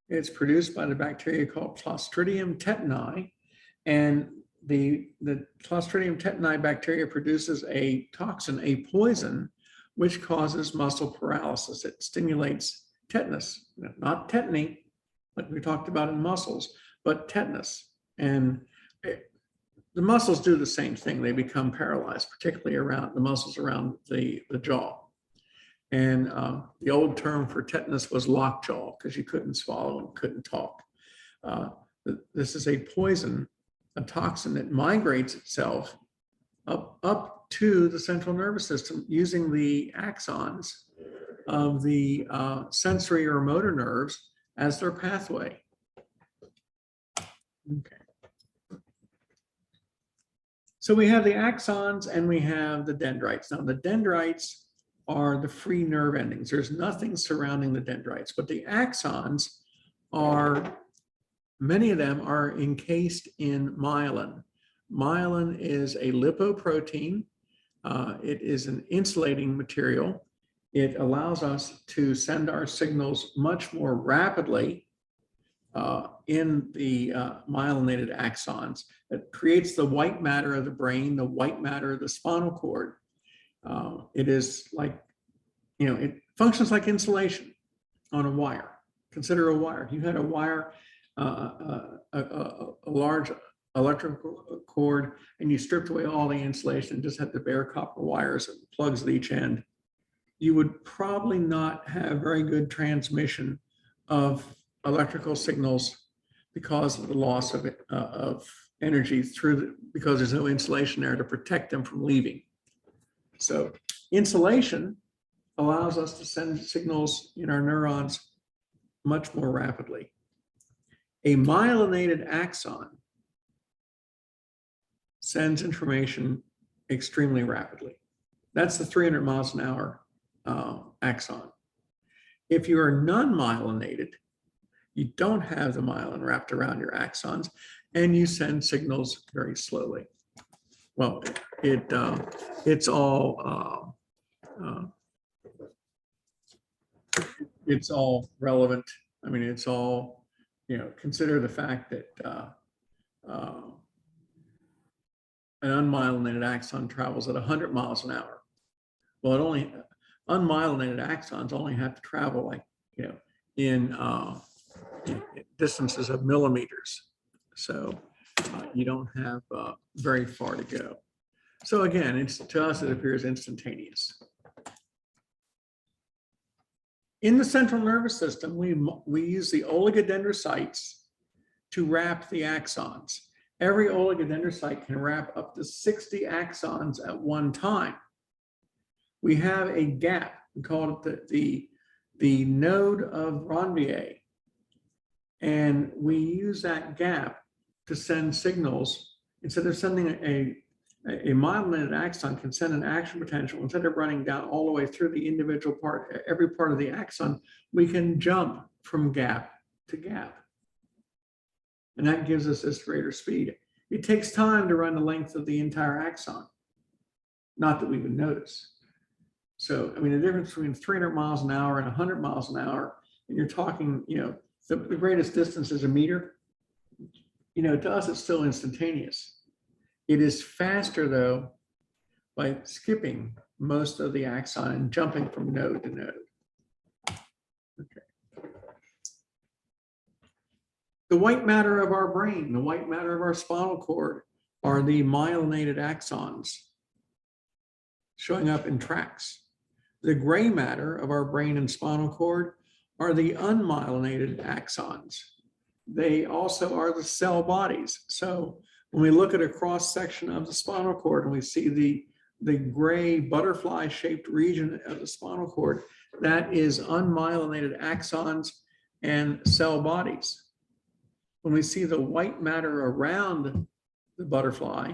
It's produced by the bacteria called Clostridium tetani, and the Clostridium tetani bacteria produces a toxin, a poison, which causes muscle paralysis. It stimulates tetanus, not tetany, like we talked about in muscles, but tetanus. And the muscles do the same thing. They become paralyzed, particularly around the muscles around the jaw. And the old term for tetanus was lockjaw, because you couldn't swallow and couldn't talk. This is a poison, a toxin that migrates itself up to the central nervous system using the axons of the sensory or motor nerves as their pathway. Okay. So we have the axons and we have the dendrites. Now the dendrites are the free nerve endings. There's nothing surrounding the dendrites, but the axons are, many of them are encased in myelin. Myelin is a lipoprotein. It is an insulating material. It allows us to send our signals much more rapidly in the myelinated axons. It creates the white matter of the brain, the white matter of the spinal cord. It is like, it functions like insulation on a wire. Consider a wire. You had a wire, a large electrical cord, and you stripped away all the insulation and just had the bare copper wires and plugs at each end. You would probably not have very good transmission of electrical signals because of the loss of energy because there's no insulation there to protect them from leaving. So insulation allows us to send signals in our neurons much more rapidly. A myelinated axon sends information extremely rapidly. That's the 300 miles an hour axon. If you are non-myelinated, you don't have the myelin wrapped around your axons, and you send signals very slowly. Well, it's all relevant. I mean, it's all, consider the fact that an unmyelinated axon travels at 100 miles an hour. Well, unmyelinated axons only have to travel like, in distances of millimeters. So you don't have very far to go. So again, to us, it appears instantaneous. In the central nervous system, we use the oligodendrocytes to wrap the axons. Every oligodendrocyte can wrap up to 60 axons at one time. We have a gap, we call it the node of Ranvier. And we use that gap to send signals. Instead of sending a myelinated axon can send an action potential, instead of running down all the way through the individual part, every part of the axon, we can jump from gap to gap. And that gives us this greater speed. It takes time to run the length of the entire axon. Not that we would notice. So, I mean, the difference between 300 miles an hour and 100 miles an hour, and you're talking, the greatest distance is a meter. To us, it's still instantaneous. It is faster, though, by skipping most of the axon and jumping from node to node. Okay. The white matter of our brain, the white matter of our spinal cord are the myelinated axons showing up in tracks. The gray matter of our brain and spinal cord are the unmyelinated axons. They also are the cell bodies. So when we look at a cross section of the spinal cord and we see the gray butterfly-shaped region of the spinal cord, that is unmyelinated axons and cell bodies. When we see the white matter around the butterfly,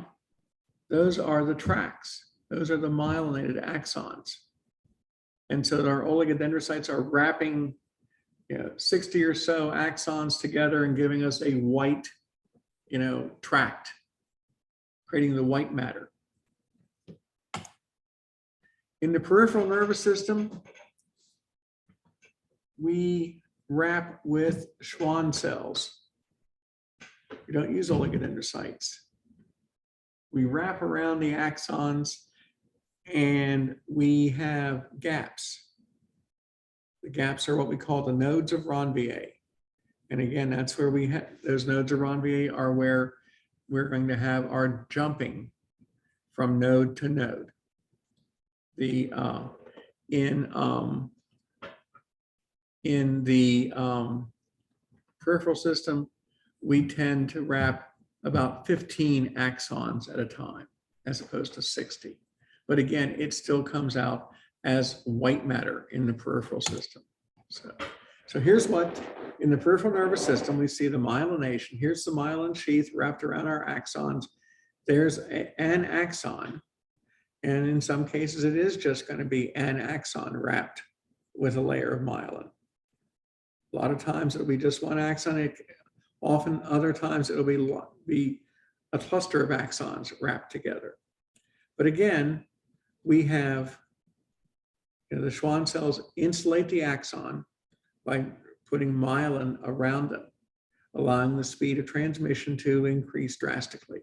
those are the tracks. Those are the myelinated axons. And so our oligodendrocytes are wrapping 60 or so axons together and giving us a white, tract, creating the white matter. In the peripheral nervous system, we wrap with Schwann cells. We don't use oligodendrocytes. We wrap around the axons and we have gaps. The gaps are what we call the nodes of Ranvier. And again, that's where we have, those nodes of Ranvier are where we're going to have our jumping from node to node. In the peripheral system, we tend to wrap about 15 axons at a time, as opposed to 60. But again, it still comes out as white matter in the peripheral system. So here's what, in the peripheral nervous system, we see the myelination. Here's the myelin sheath wrapped around our axons. There's an axon. And in some cases, it is just going to be an axon wrapped with a layer of myelin. A lot of times it'll be just one axon. Often other times it'll be a cluster of axons wrapped together. But again, we have the Schwann cells insulate the axon by putting myelin around them, allowing the speed of transmission to increase drastically.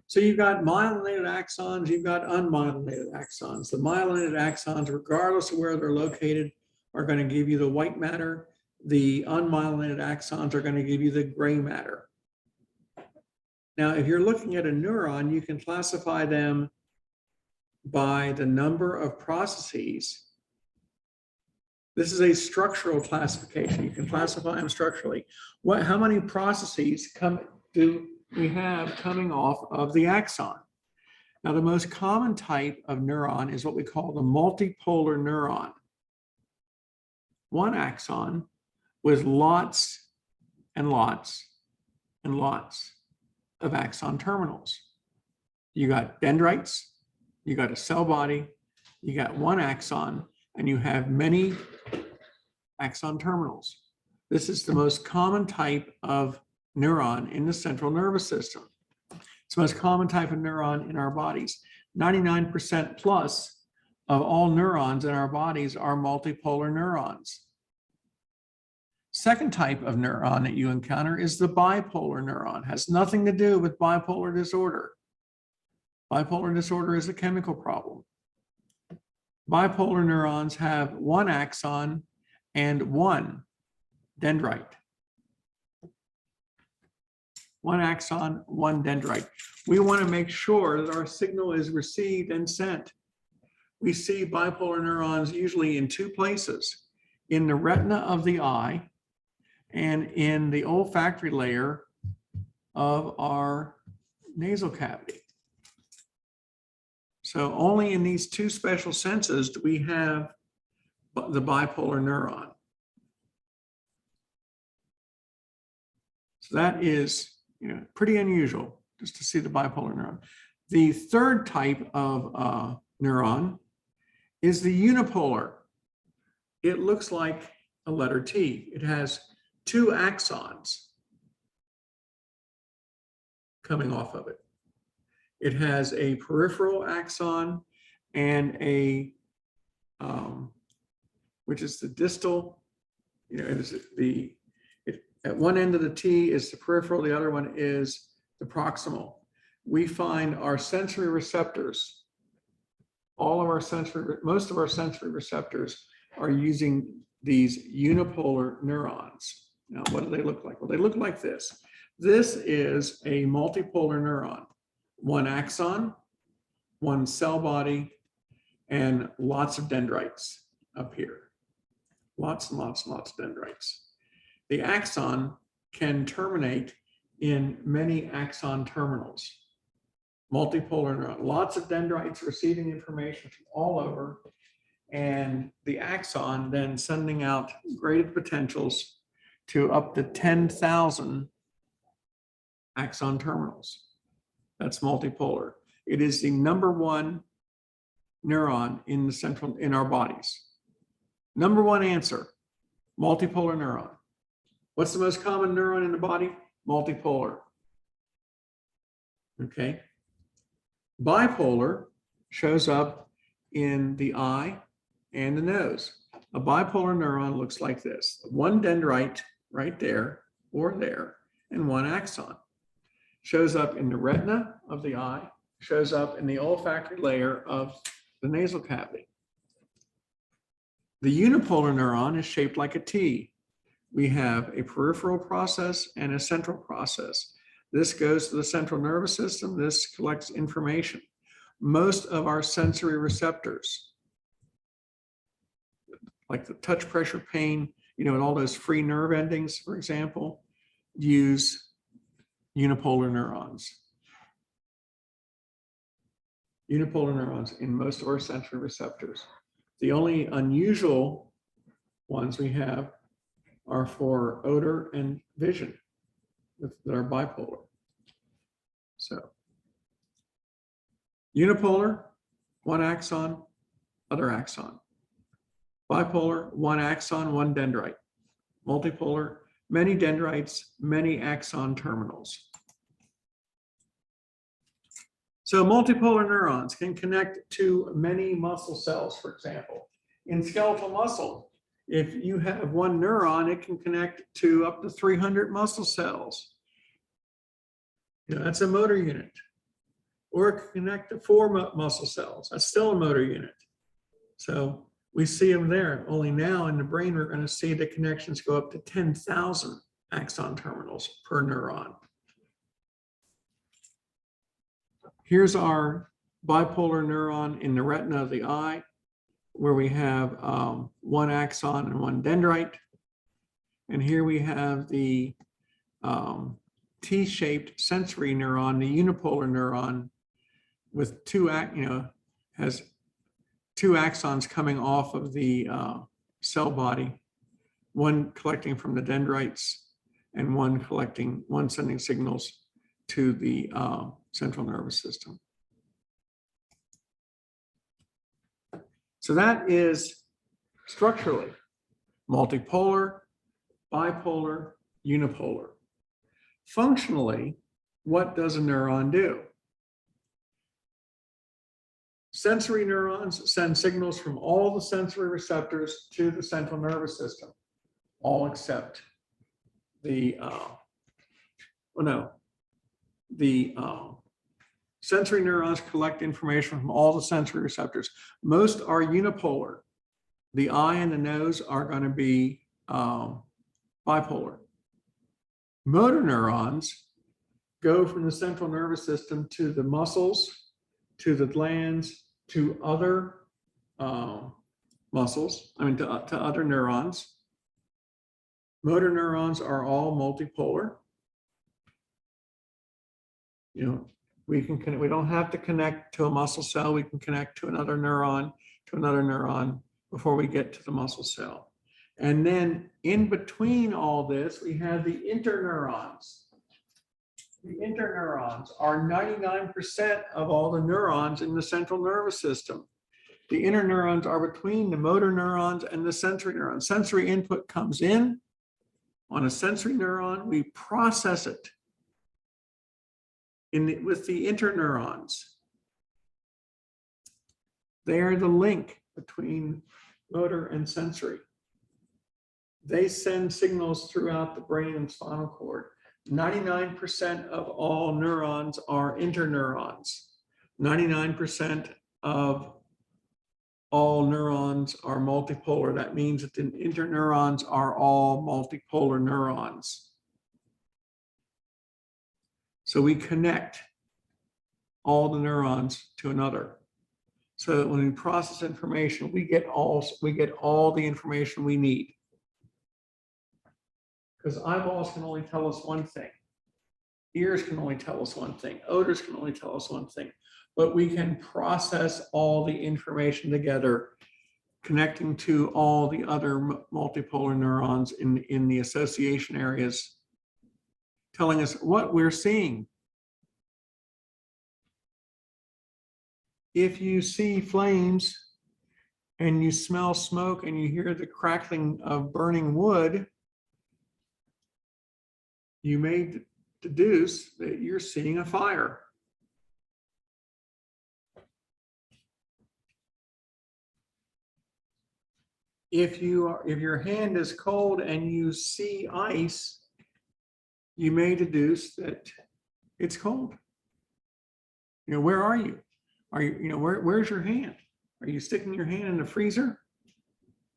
So you've got myelinated axons, you've got unmyelinated axons. The myelinated axons, regardless of where they're located, are going to give you the white matter. The unmyelinated axons are going to give you the gray matter. Now, if you're looking at a neuron, you can classify them by the number of processes. This is a structural classification. You can classify them structurally. How many processes do we have coming off of the axon? Now, the most common type of neuron is what we call the multipolar neuron. One axon with lots and lots and lots of axon terminals. You got dendrites, you got a cell body, you got one axon, and you have many axon terminals. This is the most common type of neuron in the central nervous system. It's the most common type of neuron in our bodies. 99% plus of all neurons in our bodies are multipolar neurons. Second type of neuron that you encounter is the bipolar neuron. It has nothing to do with bipolar disorder. Bipolar disorder is a chemical problem. Bipolar neurons have one axon and one dendrite. One axon, one dendrite. We want to make sure that our signal is received and sent. We see bipolar neurons usually in two places, in the retina of the eye and in the olfactory layer of our nasal cavity. So only in these two special senses do we have the bipolar neuron. So that is pretty unusual just to see the bipolar neuron. The third type of neuron is the unipolar. It looks like a letter T. It has two axons coming off of it. It has a peripheral axon and a, which is the distal, at one end of the T is the peripheral, the other one is the proximal. We find our sensory receptors, most of our sensory receptors are using these unipolar neurons. Now, what do they look like? Well, they look like this. This is a multipolar neuron. One axon, one cell body, and lots of dendrites up here. Lots and lots and lots of dendrites. The axon can terminate in many axon terminals. Multipolar neuron, lots of dendrites receiving information from all over, and the axon then sending out graded potentials to up to 10,000 axon terminals. That's multipolar. It is the #1 neuron in our bodies. #1 answer, multipolar neuron. What's the most common neuron in the body? Multipolar. Okay. Bipolar shows up in the eye and the nose. A bipolar neuron looks like this. One dendrite right there or there, and one axon. Shows up in the retina of the eye, shows up in the olfactory layer of the nasal cavity. The unipolar neuron is shaped like a T. We have a peripheral process and a central process. This goes to the central nervous system. This collects information. Most of our sensory receptors, like the touch, pressure, pain, and all those free nerve endings, for example, use unipolar neurons. Unipolar neurons in most of our sensory receptors. The only unusual ones we have are for odor and vision that are bipolar. So unipolar, one axon, other axon. Bipolar, one axon, one dendrite. Multipolar, many dendrites, many axon terminals. So multipolar neurons can connect to many muscle cells, for example. In skeletal muscle, if you have one neuron, it can connect to up to 300 muscle cells. That's a motor unit. Or it can connect to 4 muscle cells. That's still a motor unit. So we see them there. Only now in the brain, we're going to see the connections go up to 10,000 axon terminals per neuron. Here's our bipolar neuron in the retina of the eye, where we have one axon and one dendrite. And here we have the T-shaped sensory neuron, the unipolar neuron, with has 2 axons coming off of the cell body, one collecting from the dendrites and one sending signals to the central nervous system. So that is structurally multipolar, bipolar, unipolar. Functionally, what does a neuron do? Sensory neurons send signals from all the sensory receptors to the central nervous system, all except the sensory neurons collect information from all the sensory receptors. Most are unipolar. The eye and the nose are going to be bipolar. Motor neurons go from the central nervous system to the muscles, to the glands, to other muscles, to other neurons. Motor neurons are all multipolar. We don't have to connect to a muscle cell. We can connect to another neuron before we get to the muscle cell. And then in between all this, we have the interneurons. The interneurons are 99% of all the neurons in the central nervous system. The interneurons are between the motor neurons and the sensory neurons. Sensory input comes in on a sensory neuron. We process it with the interneurons. They are the link between motor and sensory. They send signals throughout the brain and spinal cord. 99% of all neurons are interneurons. 99% of all neurons are multipolar. That means that the interneurons are all multipolar neurons. So we connect all the neurons to another, so that when we process information, we get all the information we need. Because eyeballs can only tell us one thing. Ears can only tell us one thing. Odors can only tell us one thing. But we can process all the information together, connecting to all the other multipolar neurons in the association areas telling us what we're seeing. If you see flames and you smell smoke and you hear the crackling of burning wood, you may deduce that you're seeing a fire. If your hand is cold and you see ice, you may deduce that it's cold. Where are you? Where's your hand? Are you sticking your hand in the freezer?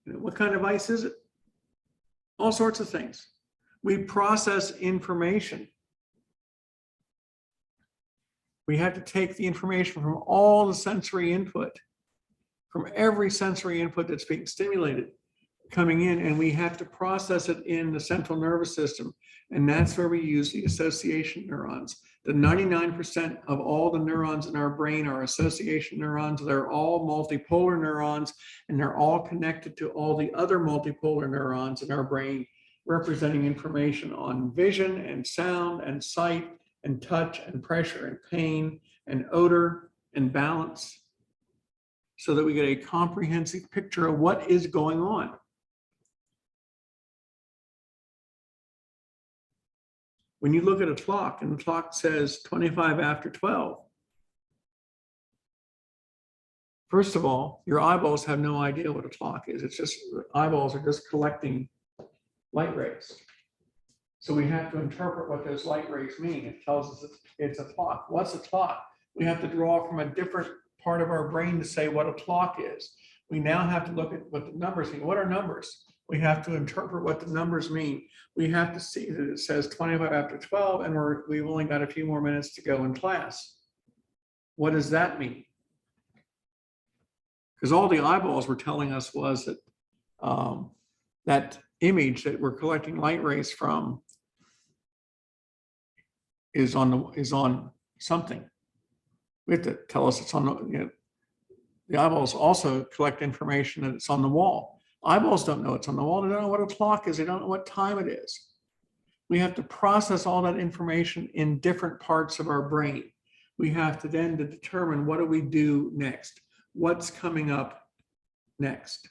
What kind of ice is it? All sorts of things. We process information. We have to take the information from all the sensory input, from every sensory input that's being stimulated coming in, and we have to process it in the central nervous system. And that's where we use the association neurons. The 99% of all the neurons in our brain are association neurons. They're all multipolar neurons, and they're all connected to all the other multipolar neurons in our brain, representing information on vision and sound and sight and touch and pressure and pain and odor and balance, so that we get a comprehensive picture of what is going on. When you look at a clock and the clock says 25 after 12, first of all, your eyeballs have no idea what a clock is. It's just, eyeballs are just collecting light rays. So we have to interpret what those light rays mean. It tells us it's a clock. What's a clock? We have to draw from a different part of our brain to say what a clock is. We now have to look at what the numbers mean. What are numbers? We have to interpret what the numbers mean. We have to see that it says 25 after 12, and we've only got a few more minutes to go in class. What does that mean? Because all the eyeballs were telling us was that that image that we're collecting light rays from is on something. We have to tell us it's on the eyeballs also collect information that it's on the wall. Eyeballs don't know it's on the wall. They don't know what a clock is. They don't know what time it is. We have to process all that information in different parts of our brain. We have to then determine, what do we do next? What's coming up next?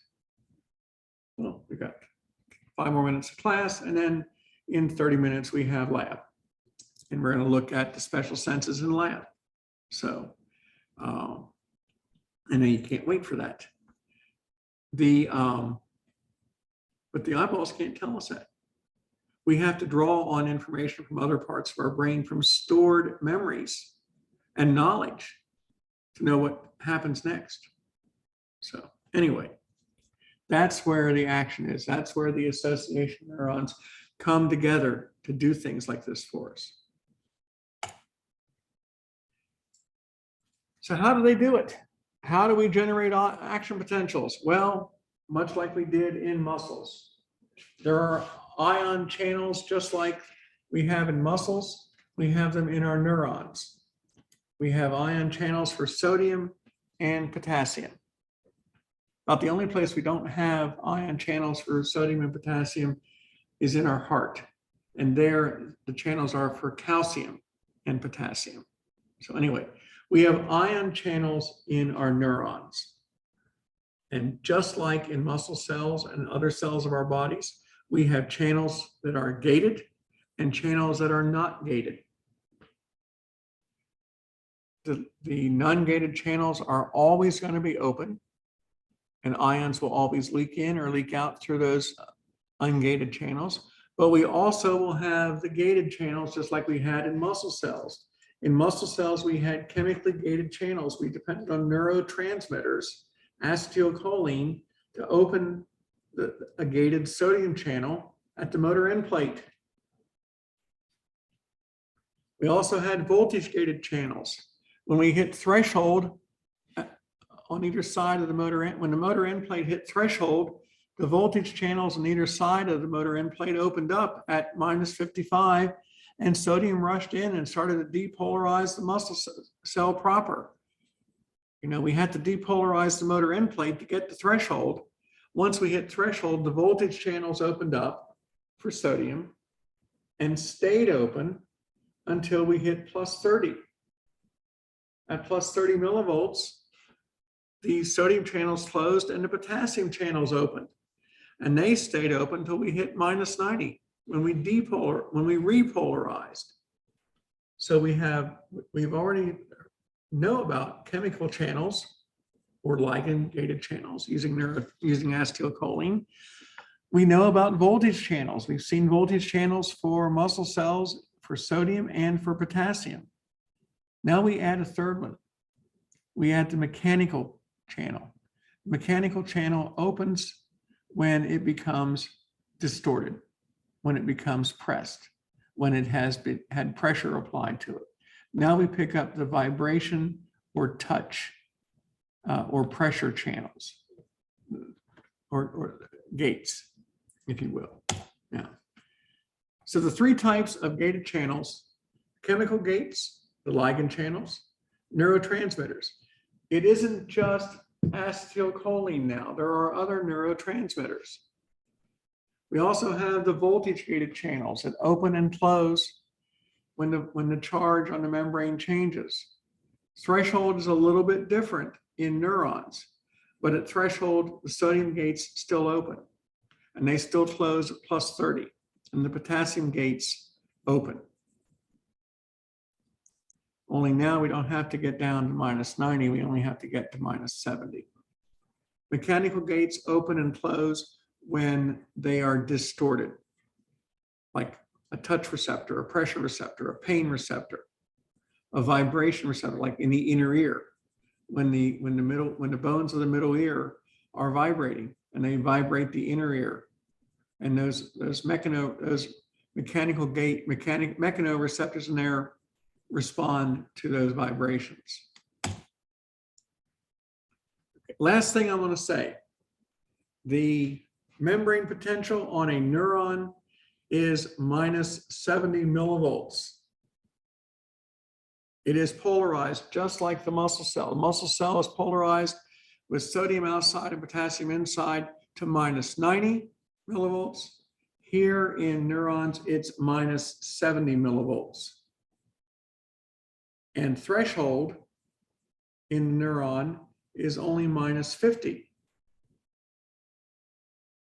Well, we've got 5 more minutes of class, and then in 30 minutes we have lab. And we're going to look at the special senses in lab. So I know you can't wait for that. But the eyeballs can't tell us that. We have to draw on information from other parts of our brain, from stored memories and knowledge, to know what happens next. So anyway, that's where the action is. That's where the association neurons come together to do things like this for us. So how do they do it? How do we generate action potentials? Well, much like we did in muscles. There are ion channels just like we have in muscles. We have them in our neurons. We have ion channels for sodium and potassium. About the only place we don't have ion channels for sodium and potassium is in our heart. And there, the channels are for calcium and potassium. So anyway, we have ion channels in our neurons. And just like in muscle cells and other cells of our bodies, we have channels that are gated and channels that are not gated. The non-gated channels are always going to be open, and ions will always leak in or leak out through those ungated channels. But we also will have the gated channels, just like we had in muscle cells. In muscle cells, we had chemically gated channels. We depended on neurotransmitters, acetylcholine, to open a gated sodium channel at the motor end plate. We also had voltage gated channels. When we hit threshold on either side of the motor end, when the motor end plate hit threshold, the voltage channels on either side of the motor end plate opened up at -55, and sodium rushed in and started to depolarize the muscle cell proper. We had to depolarize the motor end plate to get to threshold. Once we hit threshold, the voltage channels opened up for sodium, and stayed open until we hit plus 30. At plus 30 millivolts, the sodium channels closed and the potassium channels opened. And they stayed open until we hit minus 90 when we repolarized. So we've already know about chemical channels or ligand-gated channels using acetylcholine. We know about voltage channels. We've seen voltage channels for muscle cells, for sodium, and for potassium. Now we add a third one. We add the mechanical channel. The mechanical channel opens when it becomes distorted, when it becomes pressed, when it has had pressure applied to it. Now we pick up the vibration or touch or pressure channels or gates, if you will. Now, so the three types of gated channels: chemical gates, the ligand channels, neurotransmitters. It isn't just acetylcholine now. There are other neurotransmitters. We also have the voltage gated channels that open and close when the charge on the membrane changes. Threshold is a little bit different in neurons, but at threshold, the sodium gates still open and they still close at plus 30, and the potassium gates open. Only now we don't have to get down to minus 90, we only have to get to minus 70. Mechanical gates open and close when they are distorted, like a touch receptor, a pressure receptor, a pain receptor, a vibration receptor, like in the inner ear, when the bones of the middle ear are vibrating and they vibrate the inner ear, and those mechanical gate mechanoreceptors in there respond to those vibrations. Last thing I want to say, the membrane potential on a neuron is minus 70 millivolts. It is polarized just like the muscle cell. The muscle cell is polarized with sodium outside and potassium inside to minus 90 millivolts. Here in neurons, it's minus 70 millivolts. And threshold in the neuron is only minus 50.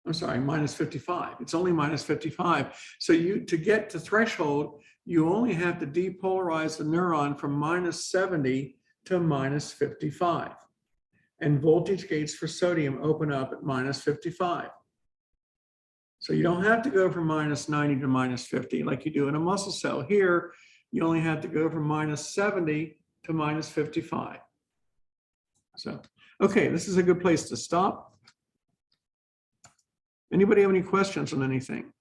I'm sorry, minus 55. It's only minus 55. So to get to threshold, you only have to depolarize the neuron from minus 70 to minus 55. And voltage gates for sodium open up at minus 55. So you don't have to go from minus 90 to minus 50 like you do in a muscle cell. Here, you only have to go from minus 70 to minus 55. So, okay, this is a good place to stop. Anybody have any questions on anything?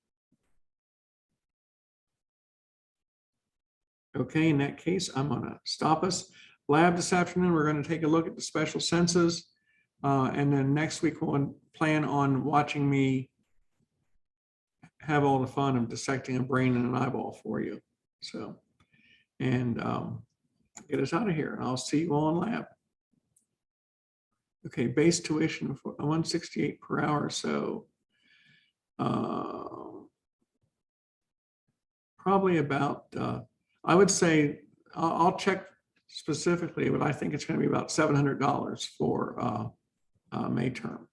Okay, in that case, I'm gonna stop us. Lab this afternoon, we're gonna take a look at the special senses. And then next week, we'll plan on watching me have all the fun of dissecting a brain and an eyeball for you. So, and get us out of here. I'll see you all in lab. Okay, base tuition for $168 per hour. So probably about, I would say, I'll check specifically, but I think it's going to be about $700 for May term.